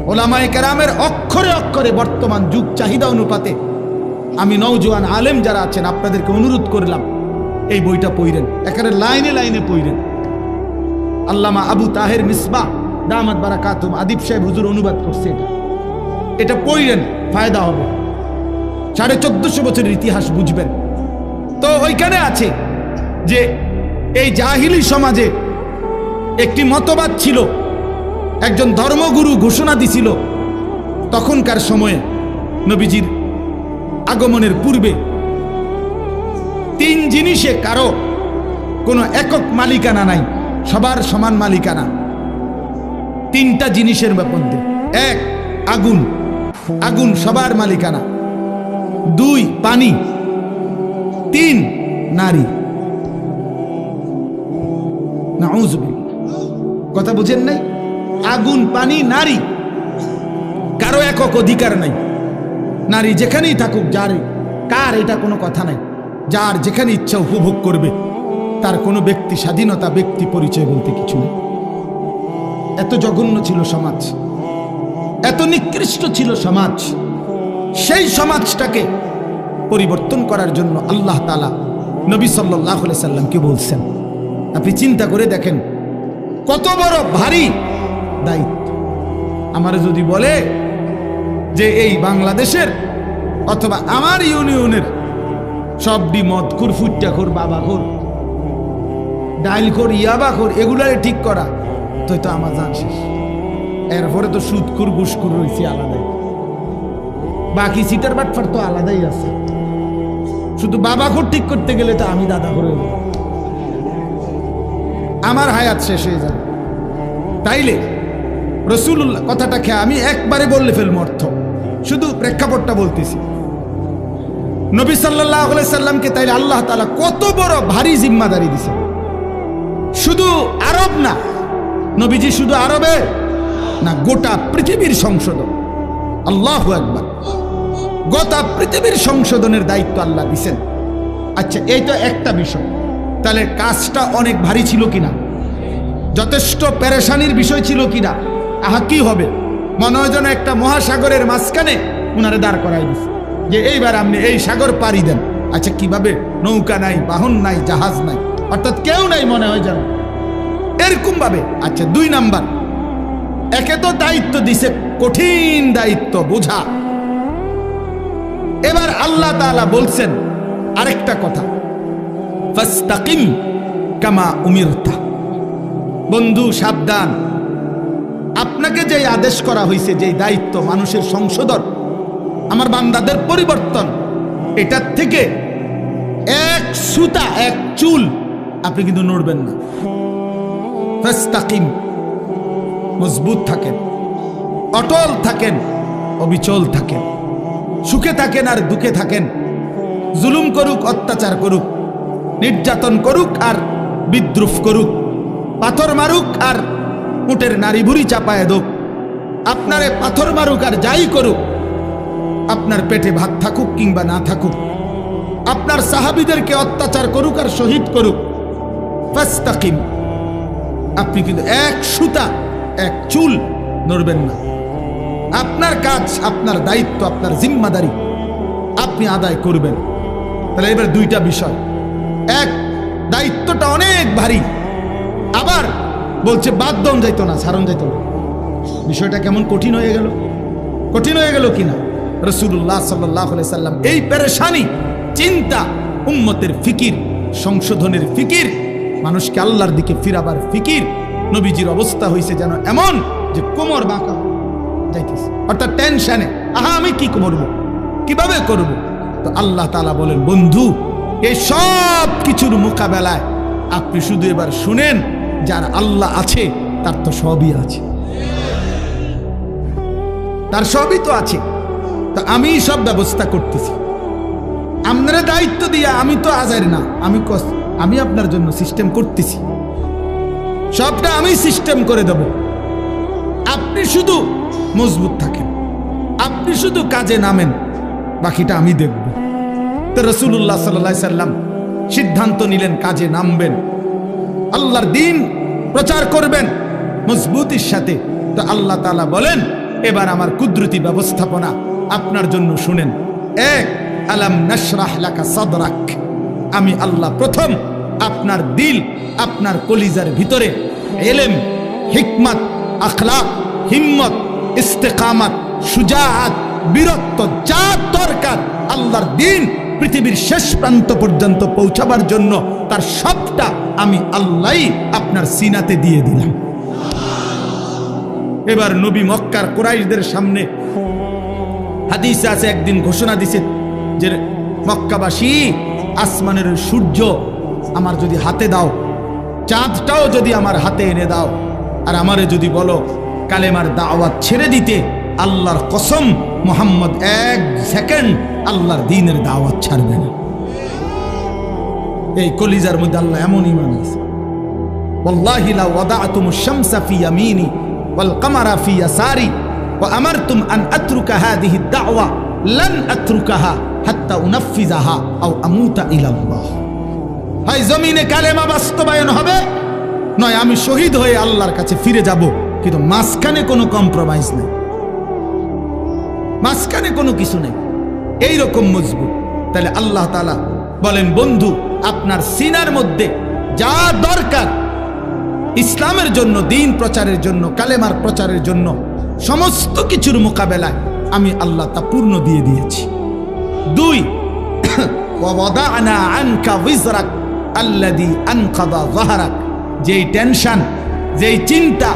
ওলামায়ে কেরামের অক্ষরে অক্ষরে বর্তমান যুগ চাহিদা অনুপাতে আমি নওজোয়ান আলেম যারা আছেন আপনাদেরকে অনুরোধ করলাম এই বইটা পড়েন, একেবারে লাইনে লাইনে পড়েন। আল্লামা আবু তাহের মিসবাহ দামাত বারাকাতুম আদিব সাহেব হুজুর অনুবাদ করছে, এটা পড়েন, ফায়দা হবে। 1450 বছরের ইতিহাস বুঝবেন। তো ওইখানে আছে যে এই জাহিলি সমাজে একটি মতবাদ ছিল, একজন ধর্মগুরু ঘোষণা দিছিল তখনকার সময়ে নবীজির আগমনের পূর্বে 3 জিনিসে কারো কোনো একক মালিকানা নাই, সবার সমান মালিকানা। 3টা জিনিসের মধ্যে, 1 আগুন, আগুন সবার মালিকানা, 2 পানি, 3 নারী। নাউযুবিল্লাহ, কথা বুঝেন নাই? আগুন, পানি, নারী, কারো একক অধিকার নাই। নারী যেখানেই থাকুক, যার কার এটা কোনো কথা নাই, যার যেখানে ইচ্ছা উপভোগ করবে, তার কোনো ব্যক্তি স্বাধীনতা, ব্যক্তি পরিচয় বলতে কিছু নেই। এত জঘন্য ছিল সমাজ, এত নিকৃষ্ট ছিল সমাজ। সেই সমাজটাকে পরিবর্তন করার জন্য আল্লাহ তাআলা নবী সাল্লাল্লাহু আলাইহি সাল্লামকে বলছেন। আপনি চিন্তা করে দেখেন কত বড় ভারী দায়িত্ব। আমার যদি বলে যে এই বাংলাদেশের অথবা আমার ইউনিয়নের সবডি মদখোর, ফুট্টাখোর, বাবাখোর, ডাইলখোর, ইয়াবাখোর, এগুলারে ঠিক করা, তো আমার জান শেষ। এরপরে তো সুদখোর, ঘুষখোর রয়েছে আলাদাই, বাকি সিটার বাটফার তো আলাদাই আছে। শুধু বাবাখোর ঠিক করতে গেলে তো আমি দাদা করে আমার হায়াত শেষ হয়ে যাবে। তাইলে রাসূলুল্লাহ কথাটা খেয়ে আমি একবারে বললে ফেলবো অর্থ, শুধু প্রেক্ষাপটটা বলতেছি। নবী সাল্লাল্লাহু আলাইহি সাল্লামকে তাইলে আল্লাহ তাআলা কত বড় ভারী জিম্মাদারি দিয়েছে। শুধু আরব না, নবীজি শুধু আরবে না, গোটা পৃথিবীর সংশোধন। আল্লাহু আকবার, গোটা পৃথিবীর সংশোধনের দায়িত্ব আল্লাহ দিয়েছেন। আচ্ছা, এই তো একটা বিষয়, তাহলে কাজটা অনেক ভারী ছিল কিনা, যথেষ্ট পেরেশানির বিষয় ছিল কিনা? আহা, কি হবে, মনে হয় যেন একটা মহাসাগরের মাঝখানে উনারে দাঁড় করাই দিছে যে এইবার আপনি এই সাগর পাড়ি দেন। আচ্ছা, কিভাবে? নৌকা নাই, বাহন নাই, জাহাজ নাই, অর্থাৎ কেউ নাই, মনে হয় যেন এরকম ভাবে। আচ্ছা, 2 নাম্বার, একে তো দায়িত্ব দিছে, কঠিন দায়িত্ব বোঝা। এবার আল্লাহ তাআলা বলছেন আরেকটা কথা, ফাস্তাকিম কামা উমিরতা। বন্ধু সাবধান, আপনাকে যে আদেশ করা হয়েছে, যে দায়িত্ব মানুষের সংশোধন, আমার বান্দাদের পরিবর্তন, এটার থেকে এক সুতা, এক চুল আপনি কিন্তু নড়বেন না। ফাস্তাকিম, মজবুত থাকেন, অটল থাকেন, অবিচল থাকেন, সুখে থাকেন আর দুঃখে থাকেন, জুলুম করুক, অত্যাচার করুক, নির্যাতন করুক আর বিদ্রুপ করুক, পাথর মারুক আর উটের নারী ভুড়ি চাপায় দোক, আপনারে পাথর মারুক আর যাই করুক, আপনার পেটে ভাত থাকুক কিংবা না থাকুক, আপনার সাহাবীদেরকে অত্যাচার করুক আর শহীদ করুক, ফাস্তাকিম, আপনি কিন্তু এক সুতা, এক চুল নড়বেন না। আপনার কাজ, আপনার দায়িত্ব, আপনার জিম্মাদারি আপনি আদায় করবেন। তাহলে এবার দুইটা বিষয়, এক, দায়িত্বটা অনেক ভারী, আবার বলছে বাদন যাইতো না, ছাড়ন যাইতো না। বিষয়টা কেমন কঠিন হয়ে গেল, কঠিন হয়ে গেল কিনা। রাসূলুল্লাহ সাল্লাল্লাহু আলাইহি সাল্লাম এই পেরেশানি, চিন্তা, উম্মতের ফিকির, সংশোধনের ফিকির, মানুষকে আল্লাহর দিকে ফিরাবার ফিকির, নবীজির অবস্থা হয়েছে যেন এমন যে কোমর বাঁকা যাইতেছে, অর্থাৎ টেনশনে, আহা আমি কি করব, কিভাবে করব। তো আল্লাহ তাআলা বলেন, বন্ধু এই সব কিছুর মোকাবেলায় আপনি শুধু এবার শুনেন, যার আল্লাহ আছে তার তো সবই আছে, তার সবই তো আছে। তো আমি সব ব্যবস্থা করতেছি, আপনারা দায়িত্ব দিয়া, আমি তো আজার না, আমি আপনার জন্য সিস্টেম করতেছি, সবটা আমি সিস্টেম করে দেব। আপনি শুধু মজবুত থাকেন, আপনি শুধু কাজে নামেন, বাকিটা আমি দেখব। তো রাসূলুল্লাহ সাল্লাল্লাহু আলাইহি সাল্লাম সিদ্ধান্ত নিলেন কাজে নামবেন, আল্লাহর দ্বীন প্রচার করবেন মজবুতির সাথে। তো আল্লাহ তাআলা বলেন, এবার আমার কুদরতি ব্যবস্থাপনা আপনার জন্য শুনেন। এক, আলাম নাশরাহ লাকা সাদরাক, আমি আল্লাহ প্রথম আপনার দিল, আপনার কলিজার ভিতরে ইলম, হিকমত, আখলাক, হিম্মত, ইস্তেকামত, শুজাআত, বীরত্ব, যা দরকার আল্লাহর দ্বীন পৃথিবীর শেষ প্রান্ত পর্যন্ত পৌঁছাবার জন্য, তার সবটা আমি আল্লাহই আপনার সিনাতে দিয়ে দিলাম। এবার নবী মক্কার কুরাইশদের সামনে, হাদিসে আছে, একদিন ঘোষণা দিছে যে মক্কাবাসী, আসমানের সূর্য আমার যদি হাতে দাও, চাঁদটাও যদি আমার হাতে এনে দাও, আর আমারে যদি বলো কালেমার দাওয়াত ছেড়ে দিতে, আল্লাহর কসম মুহাম্মদ এক সেকেন্ড আল্লাহর দ্বীনের দাওয়াত ছাড়বে না। এই কলিজার মধ্যে আল্লাহ এমন ঈমান আছে, ওয়াল্লাহি লা ওয়াদা'তুমুশ শামসা ফি ইয়ামিনি ওয়াল কামারা ফি ইয়াসারি ওয়া আমারতুম আন আতরুকা হাযিহি দাওয়া লান আতরুকাহা হাত্তা উনাফিজাহা আও আমুতা ইলাল্লাহ। হয় জমিনে কালেমা বাস্তবায়ন হবে, নয় আমি শহীদ হয়ে আল্লাহর কাছে ফিরে যাব, কিন্তু মাঝখানে কোনো কম্প্রোমাইজ নেই, মাঝখানে কোনো কিছু নেই, এইরকম মজবুত। তাহলে আল্লাহ তাআলা বলেন, বন্ধু আপনার সিনার মধ্যে যা দরকার ইসলামের জন্য, দ্বীন প্রচারের জন্য, কালেমার প্রচারের জন্য, সমস্ত কিছুর মোকাবেলায় আমি আল্লাহ তা পূর্ণ দিয়ে দিয়েছি। দুই, ওয়াদা'না আনকা বিজরাক আল্লাযী আনকাযা যাহরাক, যেই টেনশন, যেই চিন্তা,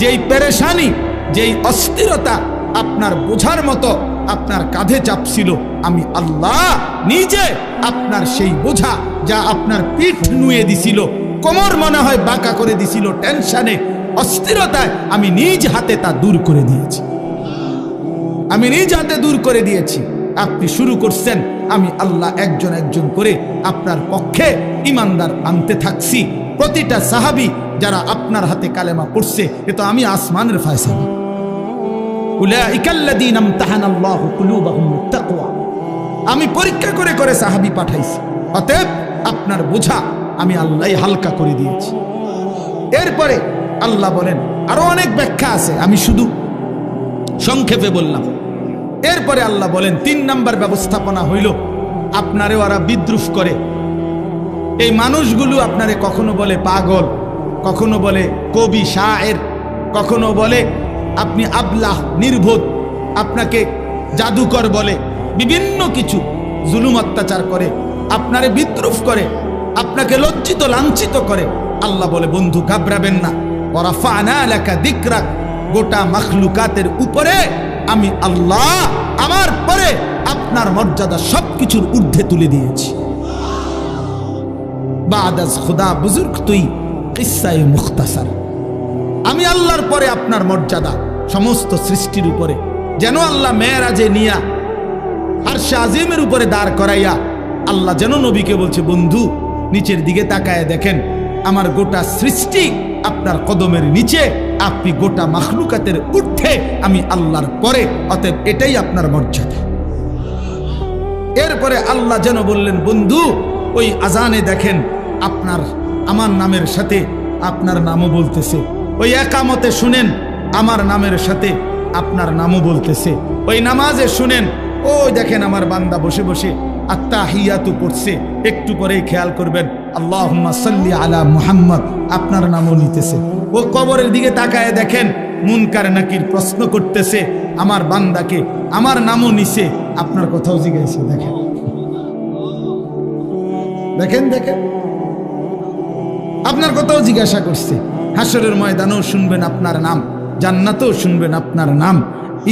যেই পেরেশানি, যেই অস্থিরতা আপনার বোঝার মতো আপনার কাঁধে চাপছিল, আমি আল্লাহ নিজে আপনার সেই বোঝা, যা আপনার পিঠ নুয়ে দিছিল, কোমর মনে হয় বাঁকা করে দিছিল টেনশনে, অস্থিরতায়, আমি নিজ হাতে তা দূর করে দিয়েছি, আমি নিজ হাতে দূর করে দিয়েছি। আপনি শুরু করছেন, আমি আল্লাহ একজন একজন করে আপনার পক্ষে ইমানদার আনতে থাকছি। প্রতিটা সাহাবী যারা আপনার হাতে কালেমা পড়ছে, এ তো আমি আসমানের ফয়সালা। উলাইকাল্লাযীনা ইমতাহানাল্লাহু কুলুবাহুম লিত-তাকওয়া, আমি পরীক্ষা করে করে সাহাবী পাঠাইছি, অতএব আপনার বোঝা আমি আল্লাহই হালকা করে দিয়েছি। এরপরে আল্লাহ বলেন, আরো অনেক ব্যাখ্যা আছে, আমি শুধু সংক্ষেপে বললাম। এরপরে আল্লাহ বলেন, 3 নাম্বার ব্যবস্থাপনা হইল, আপনারে ওরা বিদ্রুপ করে। এই মানুষগুলো আপনারে কখনো বলে পাগল, কখনো বলে কবি শায়ের, কখনো বলে আপনি আবলাহ, নির্বোধ, আপনাকে জাদুকর বলে, বিভিন্ন কিছু জুলুম অত্যাচার করে, আপনারে বিদ্রুপ করে, আপনাকে লজ্জিত লাঞ্ছিত করে। আল্লাহ বলে, বন্ধু ঘাবড়াবেন না, ওয়ারাফা'না লাকা যিকরাক, গোটা মাখলুকাতের উপরে আমি আল্লাহ আমার পরে আপনার মর্যাদা সবকিছুর ঊর্ধ্বে তুলে দিয়েছি। বাদাস খুদা বুজুর্গ তুই কিসসায়ে মুখতাসার, আমি আল্লাহর পরে আপনার মর্যাদা সমস্ত সৃষ্টির উপরে। যেন আল্লাহ মেরাজে নিয়া আরশে আজিমের উপরে দাঁড় করাইয়া আল্লাহ যেন নবীকে বলছে, বন্ধু নিচের দিকে তাকায় দেখেন, আমার গোটা সৃষ্টি আপনার কদমের নিচে, আপনি গোটা মাখলুকাতের ঊর্ধ্বে, আমি আল্লাহর পরে, অতএব এটাই আপনার মর্যাদা। এরপরে আল্লাহ যেন বললেন, বন্ধু ওই আজানে দেখেন আমার নামের সাথে আপনার নামও বলতেছে, ওই একামতে শুনেন আমার নামের সাথে আপনার নামও বলতেছে। ওই নামাজে শুনেন, ওই দেখেন আমার বান্দা বসে বসে আত্তাহিয়াতু পড়ছে, একটু পরেই খেয়াল করবেন আল্লাহুম্মা সাল্লি আলা মুহাম্মদ, আপনার নামও নিতেছে। ও কবরের দিকে তাকায় দেখেন মুনকার নাকির প্রশ্ন করতেছে আমার বান্দাকে, আমার নামও নিছে, আপনার কথাও জিজ্ঞাসা। দেখেন দেখেন দেখেন আপনার কথাও জিজ্ঞাসা করছে। হাসরের ময়দানেও শুনবেন আপনার নাম, জান্নাতেও শুনবেন আপনার নাম।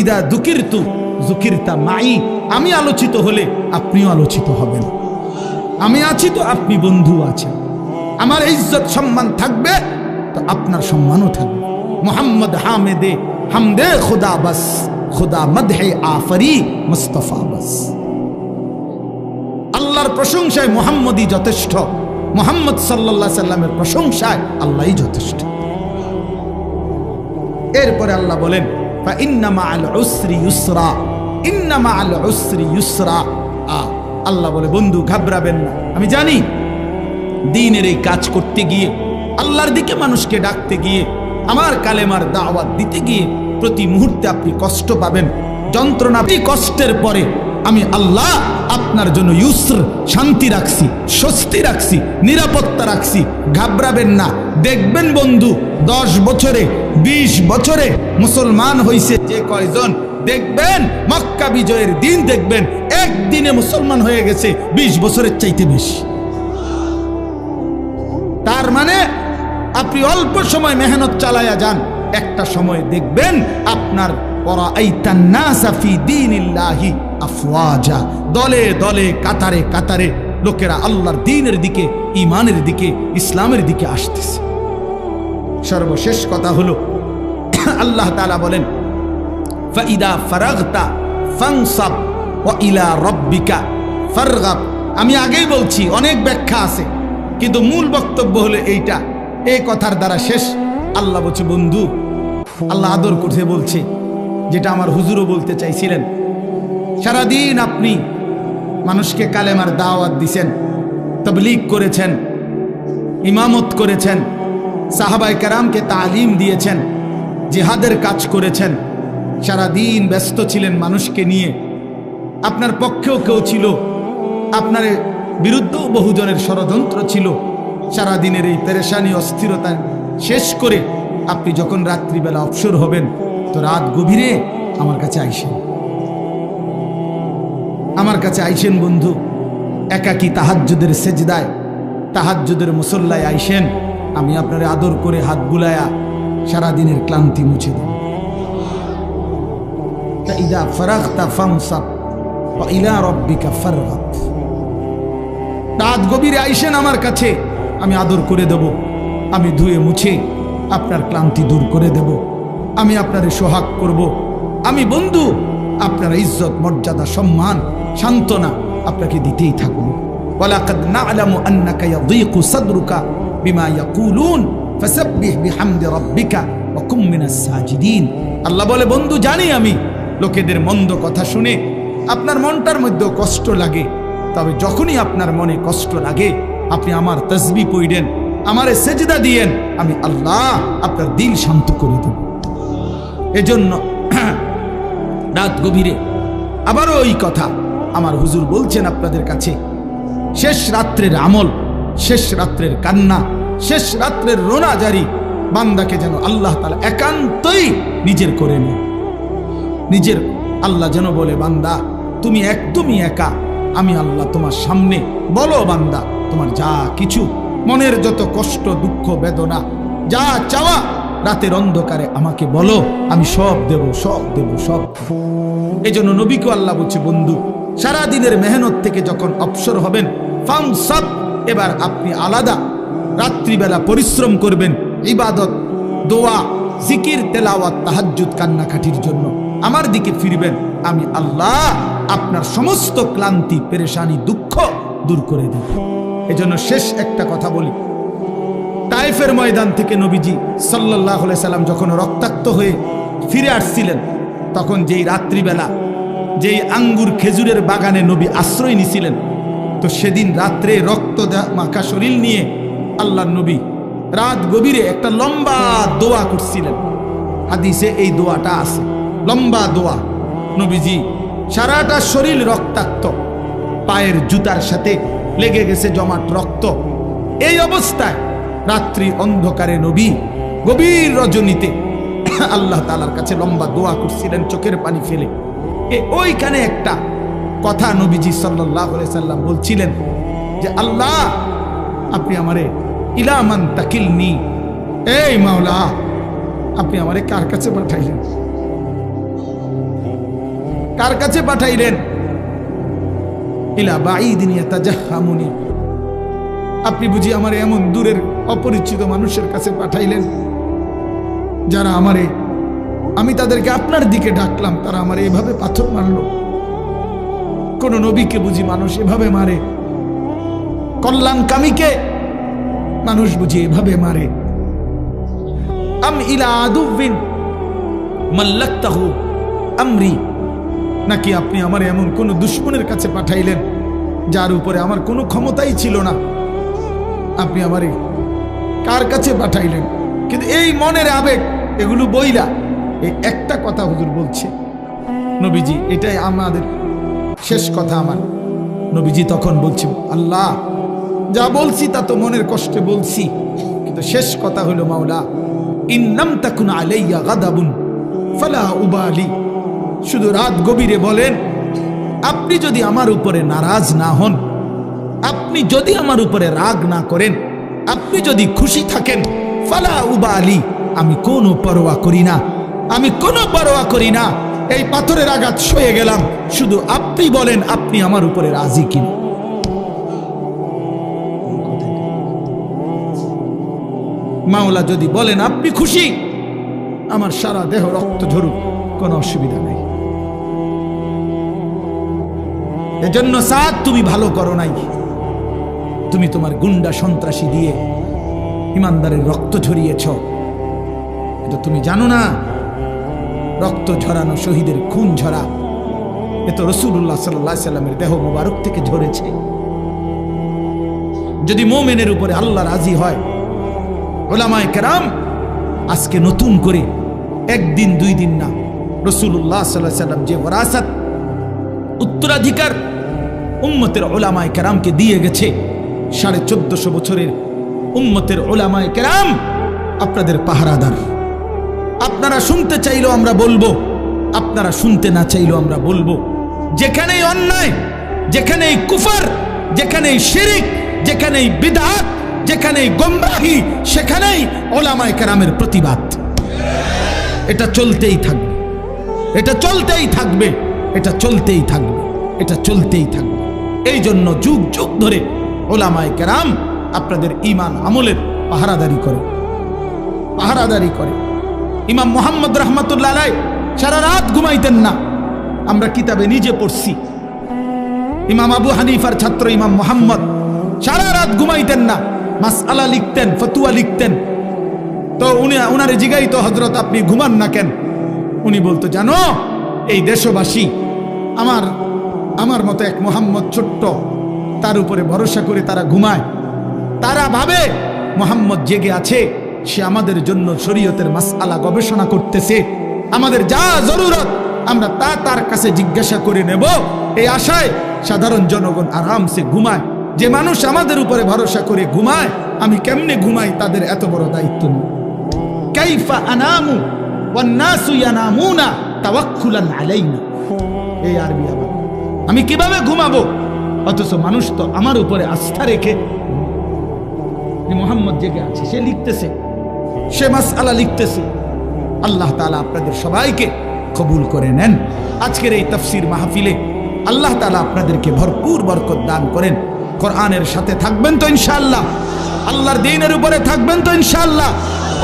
ইদা দুকিরতু যুকিরতা মাই, আমি আলোচিত হলে আপনিও আলোচিত হবেন। আমি আছি তো আপনি বন্ধু আছেন। আমার ইজ্জত সম্মান থাকবে তো আপনার সম্মানও থাকবে। মোহাম্মদ হামেদে হামদে খুদা বাস, খুদা মদহে আফরি মুস্তাফা বাস। আল্লাহর প্রশংসায় মোহাম্মদই যথেষ্ট, মোহাম্মদ সাল্লাল্লাহু আলাইহি সাল্লামের প্রশংসায় আল্লাহই যথেষ্ট। এরপরে আল্লাহ বলেন ফা ইন্না মাআল উসরি ইউসরা, ইন্না মাআল উসরি ইউসরা। আল্লাহ বলে বন্ধু ঘাবড়াবেন না। আমি জানি দ্বীনের এই কাজ করতে গিয়ে, আল্লাহর দিকে মানুষকে ডাকতে গিয়ে, আমার কালেমার দাওয়াত দিতে গিয়ে প্রতি মুহূর্তে আপনি কষ্ট পাবেন, যন্ত্রণা। কষ্টের পরে আমি আল্লাহ আপনার জন্য ইউসর, শান্তি রাখছি, স্বস্তি রাখছি, নিরাপত্তা রাখছি। ঘাবড়াবেন না। দেখবেন বন্ধু 10 বছরে 20 বছরে মুসলমান হইছে যে কয়জন, দেখবেন মক্কা বিজয়ের দিন দেখবেন একদিনে মুসলমান হয়ে গেছে 20 বছরের চাইতে বেশি। তার মানে আপনি অল্প সময় মেহনত চালায়া যান, একটা সময় দেখবেন আপনার ওয়ারাআইতান নাসা ফি দীনিল্লাহি আফওয়াজা, দলে দলে কাতারে কাতারে লোকেরা আল্লাহর দ্বীনের দিকে, ঈমানের দিকে, ইসলামের দিকে আসতেছে। সর্বশেষ কথা হলো আল্লাহ তাআলা বলেন ফাইদা ফারাগতা ফানসাব ওয়া ইলা রাব্বিকা ফারগাব। আমি আগেই বলছি, অনেক ব্যাখ্যা আছে, কিন্তু মূল বক্তব্য হলো এইটা। এই কথার দ্বারা শেষ। আল্লাহ বলছে বন্ধু, আল্লাহ আদর করতে বলছে, যেটা আমার হুজুরও বলতে চাইছিলেন। সারাদিন আপনি মানুষকে কালেমার দাওয়াত দিছেন, তাবলীগ করেছেন, ইমামত করেছেন, সাহাবায়ে কেরামকে তালিম দিয়েছেন, জিহাদের কাজ করেছেন, সারাদিন ব্যস্ত ছিলেন মানুষকে নিয়ে। আপনার পক্ষেও কেউ ছিল, আপনার বিরুদ্ধেও বহুজনের ষড়যন্ত্র ছিল। সারাদিনের এই পেরেশানি অস্থিরতা শেষ করে আপনি যখন রাত্রিবেলা অবসর হবেন, তো রাত গভীরে আমার কাছে আইসেন, আমার কাছে আইসেন বন্ধু। একাকী তাহাজ্জুদের সেজদায়, তাহাজ্জুদের মুসল্লায় আইসেন। আমি আপনার আদর করে হাত বুলায়া সারাদিনের ক্লান্তি মুছে দেব। ইদা ফারাগতা ফানসাব ওয়া ইলা রাব্বিকা ফারগাব। রাত গভীরে আইসেন আমার কাছে, আমি আদর করে দেব, আমি ধুয়ে মুছে আপনার ক্লান্তি দূর করে দেব, আমি আপনারে সোহাগ করব। আমি বন্ধু আপনার ইজ্জত, মর্যাদা, সম্মান, সান্ত্বনা আপনাকে দিতেই থাকবো। ওয়ালাকাদ না'লামু আন্নাকা ইয়াযীকু সাদরুকা বিমা ইয়াকুলুন ফাসাব্বিহ বিহামদি রাব্বিকা ওয়া কুম মিনাস সাজিদিন। আল্লাহ বলে বন্ধু জানি আমি লোকেদের মন্দ কথা শুনে আপনার মনটার মধ্যে কষ্ট লাগে, তবে যখনই আপনার মনে কষ্ট লাগে আপনি আমার তাসবিহ পড়েন, আমারে সেজদা দিয়েন, আমি আল্লাহ আপনার দিল শান্ত করে দেব। এজন্য রাত গভীরে আবারও ওই কথা আমার হুজুর বলছেন আপনাদের কাছে, শেষ রাত্রের আমল, শেষ রাত্রের কান্না, শেষ রাত্রের রোনাজারি বান্দাকে যেন আল্লাহ তাআলা একান্তই নিজের করে নেয়। নিজের আল্লাহ যেন বলে বান্দা তুমি একদমই একা, আমি আল্লাহ তোমার সামনে। বলো বান্দা তোমার যা কিছু মনের যত কষ্ট, দুঃখ, বেদনা, যা চাওয়া রাতের অন্ধকারে আমাকে বলো, আমি সব দেব, সব দেব, সব। এই জন্য নবীকে আল্লাহ বলছে বন্ধু সারাদিনের মেহনত থেকে যখন অবসর হবেন ফানসাব, এবার আপনি আলাদা রাত্রিবেলা পরিশ্রম করবেন, ইবাদত, দোয়া, জিকির, তেলাওয়াত, তাহাজ্জুদ, কান্নাকাটির জন্য আমার দিকে ফিরবেন। আমি আল্লাহ আপনার সমস্ত ক্লান্তি, পেরেশানি, দুঃখ দূর করে দেব। এজন্য শেষ একটা কথা বলি, তায়েফের ময়দান থেকে নবীজি সাল্লাল্লাহু আলাইহি সাল্লাম যখন রক্তাক্ত হয়ে ফিরে আসছিলেন, তখন যেই রাত্রিবেলা যেই আঙ্গুর খেজুরের বাগানে নবী আশ্রয় নিছিলেন, তো সেদিন রাত্রে রক্ত মাখা শরীর নিয়ে আল্লাহর নবী রাত গভীরে একটা লম্বা দোয়া করছিলেন। হাদিসে এই দোয়াটা আছে, লম্বা দোয়া। নবীজি সারাটা শরীর রক্তাক্ত, পায়ের জুতার সাথে লেগে গেছে জমাট রক্ত। এই অবস্থায় রাত্রি অন্ধকারে নবী গভীর রজনীতে আল্লাহ তাআলার কাছে লম্বা দোয়া করছিলেন চোখের পানি ফেলে। ওইখানে একটা কথা নবীজি সাল্লাল্লাহু আলাইহি সাল্লাম বলছিলেন যে আল্লাহ, আপনি আমারে ইলা মান তাকিলনি, এই মাওলা আপনি আমারে কার কাছে পাঠাইলেন? কার কাছে পাঠাইলেন? ইলা বাঈদিন ইয়াতাজাহামুনি, আপনি বুঝি আমারে এমন দূরের অপরিচিত মানুষের কাছে পাঠাইলেন যারা আমি তাদেরকে আপনার দিকে ডাকলাম, তারা আমারে এভাবে পাথর মারলো। কোন নবীকে বুঝি মানুষ এভাবে মারে? কল্যাণকামীকে মানুষ বুঝি এভাবে মারে? আম ইলা আদুবিন মাল্লাকতাহু আমরি, নাকি আপনি আমার এমন কোন দুশমনের কাছে পাঠাইলেন যার উপরে আমার কোনো ক্ষমতাই ছিল না? আপনি আমারে কার কাছে পাঠাইলেন? কিন্তু এই মনের আবেগ এগুলো বইলা এই একটা কথা হুজুর বলছে নবীজি, এটাই আমাদের শেষ কথা। আমার নবীজি তখন বলছে, আল্লাহ যা বলছি তা তো মনের কষ্টে বলছি, কিন্তু শেষ কথা হলো মাওলা, ইন্নাম তাকুন আলাইয়া গাদাবুন ফালা উবালি, শুধু রাত গভীরে বলেন আপনি যদি আমার উপরে নারাজ না হন, আপনি যদি আমার উপরে রাগ না করেন, আপনি যদি খুশি থাকেন, ফালা উবালি, আমি কোনো পরোয়া করি না, আমি কোনো পরোয়া করি না। এই পাথরের আঘাত সয়ে গেলাম, শুধু আপনি বলেন আপনি আমার উপরে রাজি কিনা। মাওলা যদি বলেন আপনি খুশি, আমার সারা দেহ রক্ত ঝরুক, কোনো অসুবিধা নেই। এজন্য সাদ তুমি ভালো করো নাই, তুমি তোমার গুন্ডা সন্ত্রাসী দিয়ে ইমানদারের রক্ত ঝরিয়েছ। এটা তুমি জানো না? রক্ত ঝরানো, শহীদের খুন ঝরা, এ তো রাসূলুল্লাহ সাল্লাল্লাহু আলাইহি সাল্লামের দেহ মোবারক থেকে ঝরেছে। যদি মুমিনের উপরে আল্লাহ রাজি হয়, উলামায়ে কেরাম আজকে নতুন করে একদিন দুই দিন না, রাসূলুল্লাহ সাল্লাল্লাহু আলাইহি সাল্লাম যে ওয়ারাসাত উত্তরাধিকার উম্মতের উলামায়ে কেরামকে দিয়ে গেছে, 1450 বছরের উম্মতের উলামায়ে কেরাম আপনাদের পাহারাদার। আপনারা শুনতে চাইলেও আমরা বলবো, আপনারা শুনতে না চাইলেও আমরা বলবো। যেখানেই অন্যায়, যেখানেই কুফর, যেখানেই শিরক, যেখানেই বিদআত, যেখানেই গোমরাহি, সেখানেই উলামায়ে কেরামের প্রতিবাদ। এটা চলতেই থাকবে, এটা চলতেই থাকবে, এটা চলতেই থাকবে, এটা চলতেই থাকবে। এই জন্য যুগ যুগ ধরে উলামায়ে কেরাম আপনাদের ঈমান আমলের পাহারাদারি করে, পাহারাদারি করে। ইমাম মুহাম্মদ রাহমাতুল্লাহ আলাইহি সারা রাত ঘুমাইতেন না, আমরা কিতাবে নিজে পড়ছি। ইমাম আবু হানিফার ছাত্র ইমাম মুহাম্মদ সারা রাত ঘুমাইতেন না, মাসআলা লিখতেন, ফতোয়া লিখতেন। তো উনারে জিগাইতো, হযরত আপনি ঘুমান না কেন? উনি বলতো, জানো এই দেশবাসী আমার মতো এক মুহাম্মদ ছোট্ট, তার উপরে ভরসা করে তারা ঘুমায়। তারা ভাবে মুহাম্মদ জেগে আছে, সে আমাদের জন্য শরীয়তের মাসআলা গবেষণা করতেছে, আমাদের যা জরুরত আমরা তা তার কাছে জিজ্ঞাসা করে নেব। এই আশায় সাধারণ জনগণ আরামসে ঘুমায়। যে মানুষ আমাদের উপরে ভরসা করে ঘুমায়, আমি কেমনে ঘুমাই তাদের এত বড় দায়িত্ব নেই। কাইফা আনামু ওয়ান নাসু ইয়ানামুনা তাওয়াক্কুলান আলাইনা, এই আরবি আবার। আমি কিভাবে ঘুমাবো অথচ মানুষ তো আমার উপরে আস্থা রেখে, মুহাম্মদ জেগে আছে, সে লিখতেছে, সে মাসআলা লিখতেছে। আল্লাহ তাআলা আপনাদের সবাইকে কবুল করে নেন। আজকের এই তাফসীর মাহফিলে আল্লাহ তাআলা আপনাদেরকে ভরপুর বরকত দান করেন। কোরআনের সাথে থাকবেন তো ইনশাআল্লাহ, আল্লাহর দ্বীনের উপরে থাকবেন তো ইনশাআল্লাহ,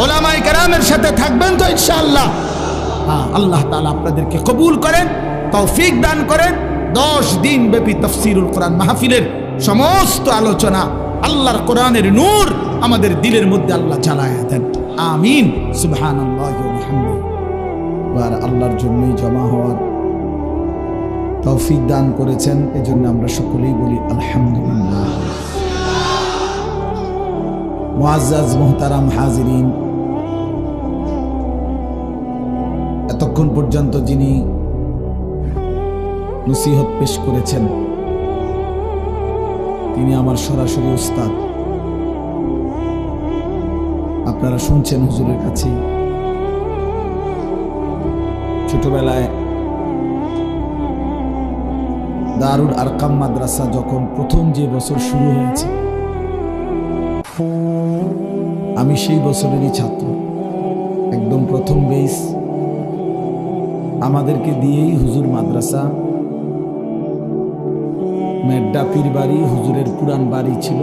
উলামায়ে কেরামের সাথে থাকবেন তো ইনশাআল্লাহ। আল্লাহ তাআলা আপনাদেরকে কবুল করেন, তৌফিক দান করেন। 10 দিন ব্যাপী তাফসীরুল কোরআন মাহফিলের সমস্ত আলোচনা আল্লাহর কোরআনের নূর আমাদের দিলের মধ্যে আল্লাহ জ্বালায়া দেন। আমিন। সুবহানাল্লাহি ওয়া বিহামদিহি। আল্লাহর জন্যই জমা হওয়ার তৌফিক দান করেছেন, এজন্য আমরা সকলেই বলি আলহামদুলিল্লাহ। মুআজ্জাজ মুহতারাম হাজিরিন, এতক্ষণ পর্যন্ত যিনি নসিহত পেশ করেছেন তিনি আমার সরাসরি উস্তাদ। আপনারা শুনছেন হুজুরের কাছে। ছোটবেলায় দারুল আরকাম মাদ্রাসা যখন প্রথম যে বছর শুরু হয়েছে, আমি সেই বছরেরই ছাত্র। একদম প্রথম বেস আমাদেরকে দিয়েই হুজুর মাদ্রাসা, মেড্ডা পীর বাড়ি হুজুরের পুরান বাড়ি ছিল,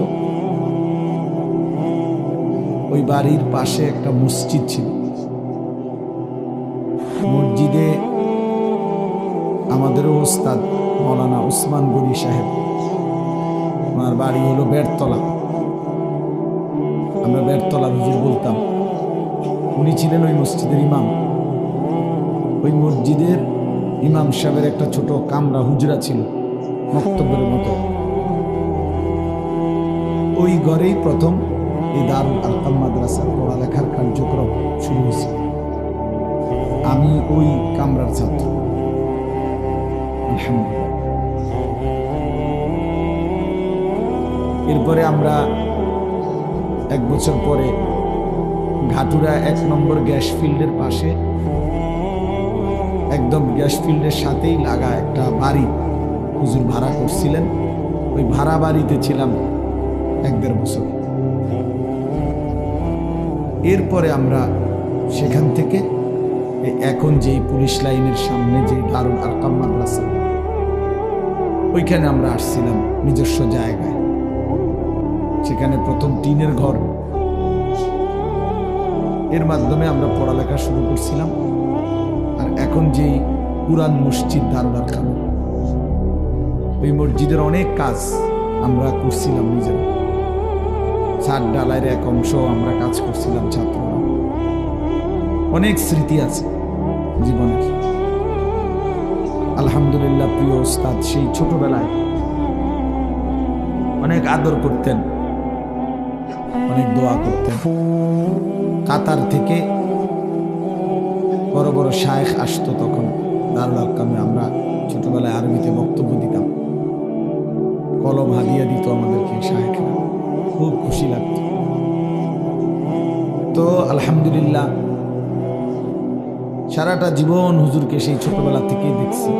ওই বাড়ির পাশে একটা মসজিদ ছিল। মসজিদে আমাদেরও ওস্তাদ মৌলানা উসমান গনি সাহেব, ওনার বাড়ি হলো বেড়তলা, আমরা বেড়তলা হুজুর বলতাম। উনি ছিলেন ওই মসজিদের ইমাম। ওই মসজিদের ইমাম সাহেবের একটা ছোট কামরা হুজরা ছিল, মক্তবের মতো। ওই ঘরেই প্রথম এই দারুল আরকাম মাদ্রাসার পড়ালেখার কার্যক্রম শুরু হয়েছে। আমি ওই কামরার ছাত্র। আলহামদুলিল্লাহ। এরপরে আমরা এক বছর পরে ঘাটুরা 1 নম্বর গ্যাস ফিল্ডের পাশে, একদম গ্যাস ফিল্ডের সাথেই লাগা একটা বাড়ি হুজুর ভাড়া করছিলেন। ওই ভাড়া বাড়িতে ছিলাম 1-1.5 বছর। এরপরে আমরা সেখান থেকে এখন যেই পুলিশ লাইনের সামনে যে দারুল আরকাম মাদ্রাসা, ওইখানে আমরা আসছিলাম নিজস্ব জায়গায়। সেখানে প্রথম টিনের ঘর, এর মাধ্যমে আমরা পড়ালেখা শুরু করছিলাম। আর এখন যেই পুরান মসজিদ দারুল আরকাম, ওই মসজিদের অনেক কাজ আমরা করছিলাম নিজেরা। ছাদ ডালাইয়ের এক অংশ আমরা কাজ করছিলাম ছাত্ররা। অনেক স্মৃতি আছে জীবনের। আলহামদুলিল্লাহ, প্রিয় ওস্তাদ সেই ছোটবেলায় অনেক আদর করতেন, অনেক দোয়া করতেন। কাতার থেকে বড় বড় শায়েখ আসতো তখন দারুল আরকামে। আমরা ছোটবেলায় আরবিতে বক্তব্য দিতাম, কলম হাদিয়া দিত আমাদেরকে শায়েখরা, খুব খুশি লাগত। তো আলহামদুলিল্লাহ, সারাটা জীবন হুজুরকে সেই ছোটবেলা থেকেই দেখছি।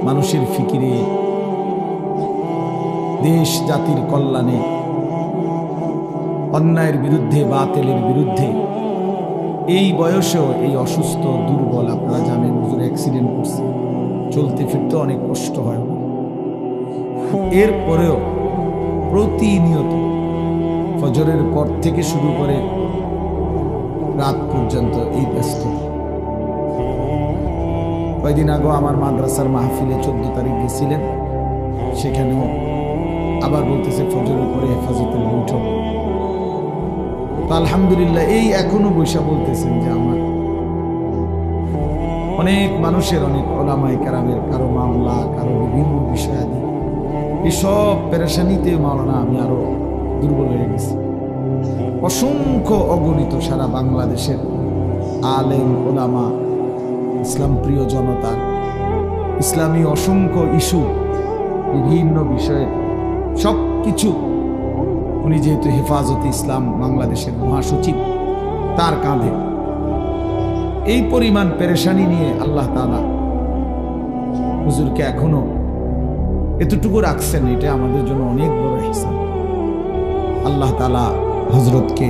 মানুষের ফিকিরে, দেশ জাতির কল্যাণে, অন্যায়ের বিরুদ্ধে, বাতিলের বিরুদ্ধে। এই বয়সেও এই অসুস্থ দুর্বল, আপনারা জানেন হুজুর অ্যাক্সিডেন্ট করছে, চলতে ফিরতে অনেক কষ্ট হয়। এরপরেও প্রতিনিয়ত ফজরের পর থেকে শুরু করে রাত পর্যন্ত এই ব্যস্ত। কয়েকদিন আগে আমার মাদ্রাসার মাহফিলে 14 তারিখ গেছিলেন, সেখানেও আবার বলতেছে ফজরের পরে হেফাজতের বৈঠক। তো আলহামদুলিল্লাহ, এই এখনো বৈশা বলতেছেন যে আমার অনেক মানুষের, অনেক ওলামায়ে কেরামের কারো মামলা, কারো বিভিন্ন বিষয়াদি, এসব পেরেশানিতে মাওলানা আমি আরো দুর্বল হয়ে গেছি। অসংখ্য অগণিত সারা বাংলাদেশের আলেম ওলামা, ইসলাম প্রিয় জনতা, ইসলামী অসংখ্য ইস্যু, বিভিন্ন বিষয়ে সব কিছু উনি যেহেতু হেফাজতে ইসলাম বাংলাদেশের মহাসচিব, তার কাঁধে এই পরিমাণ পেরেশানি নিয়ে আল্লাহ তাআলা হুজুরকে এখনো এতটুকু রাখছেন, এটা আমাদের জন্য অনেক বড় হিসাব। আল্লাহ তাআলা হযরতকে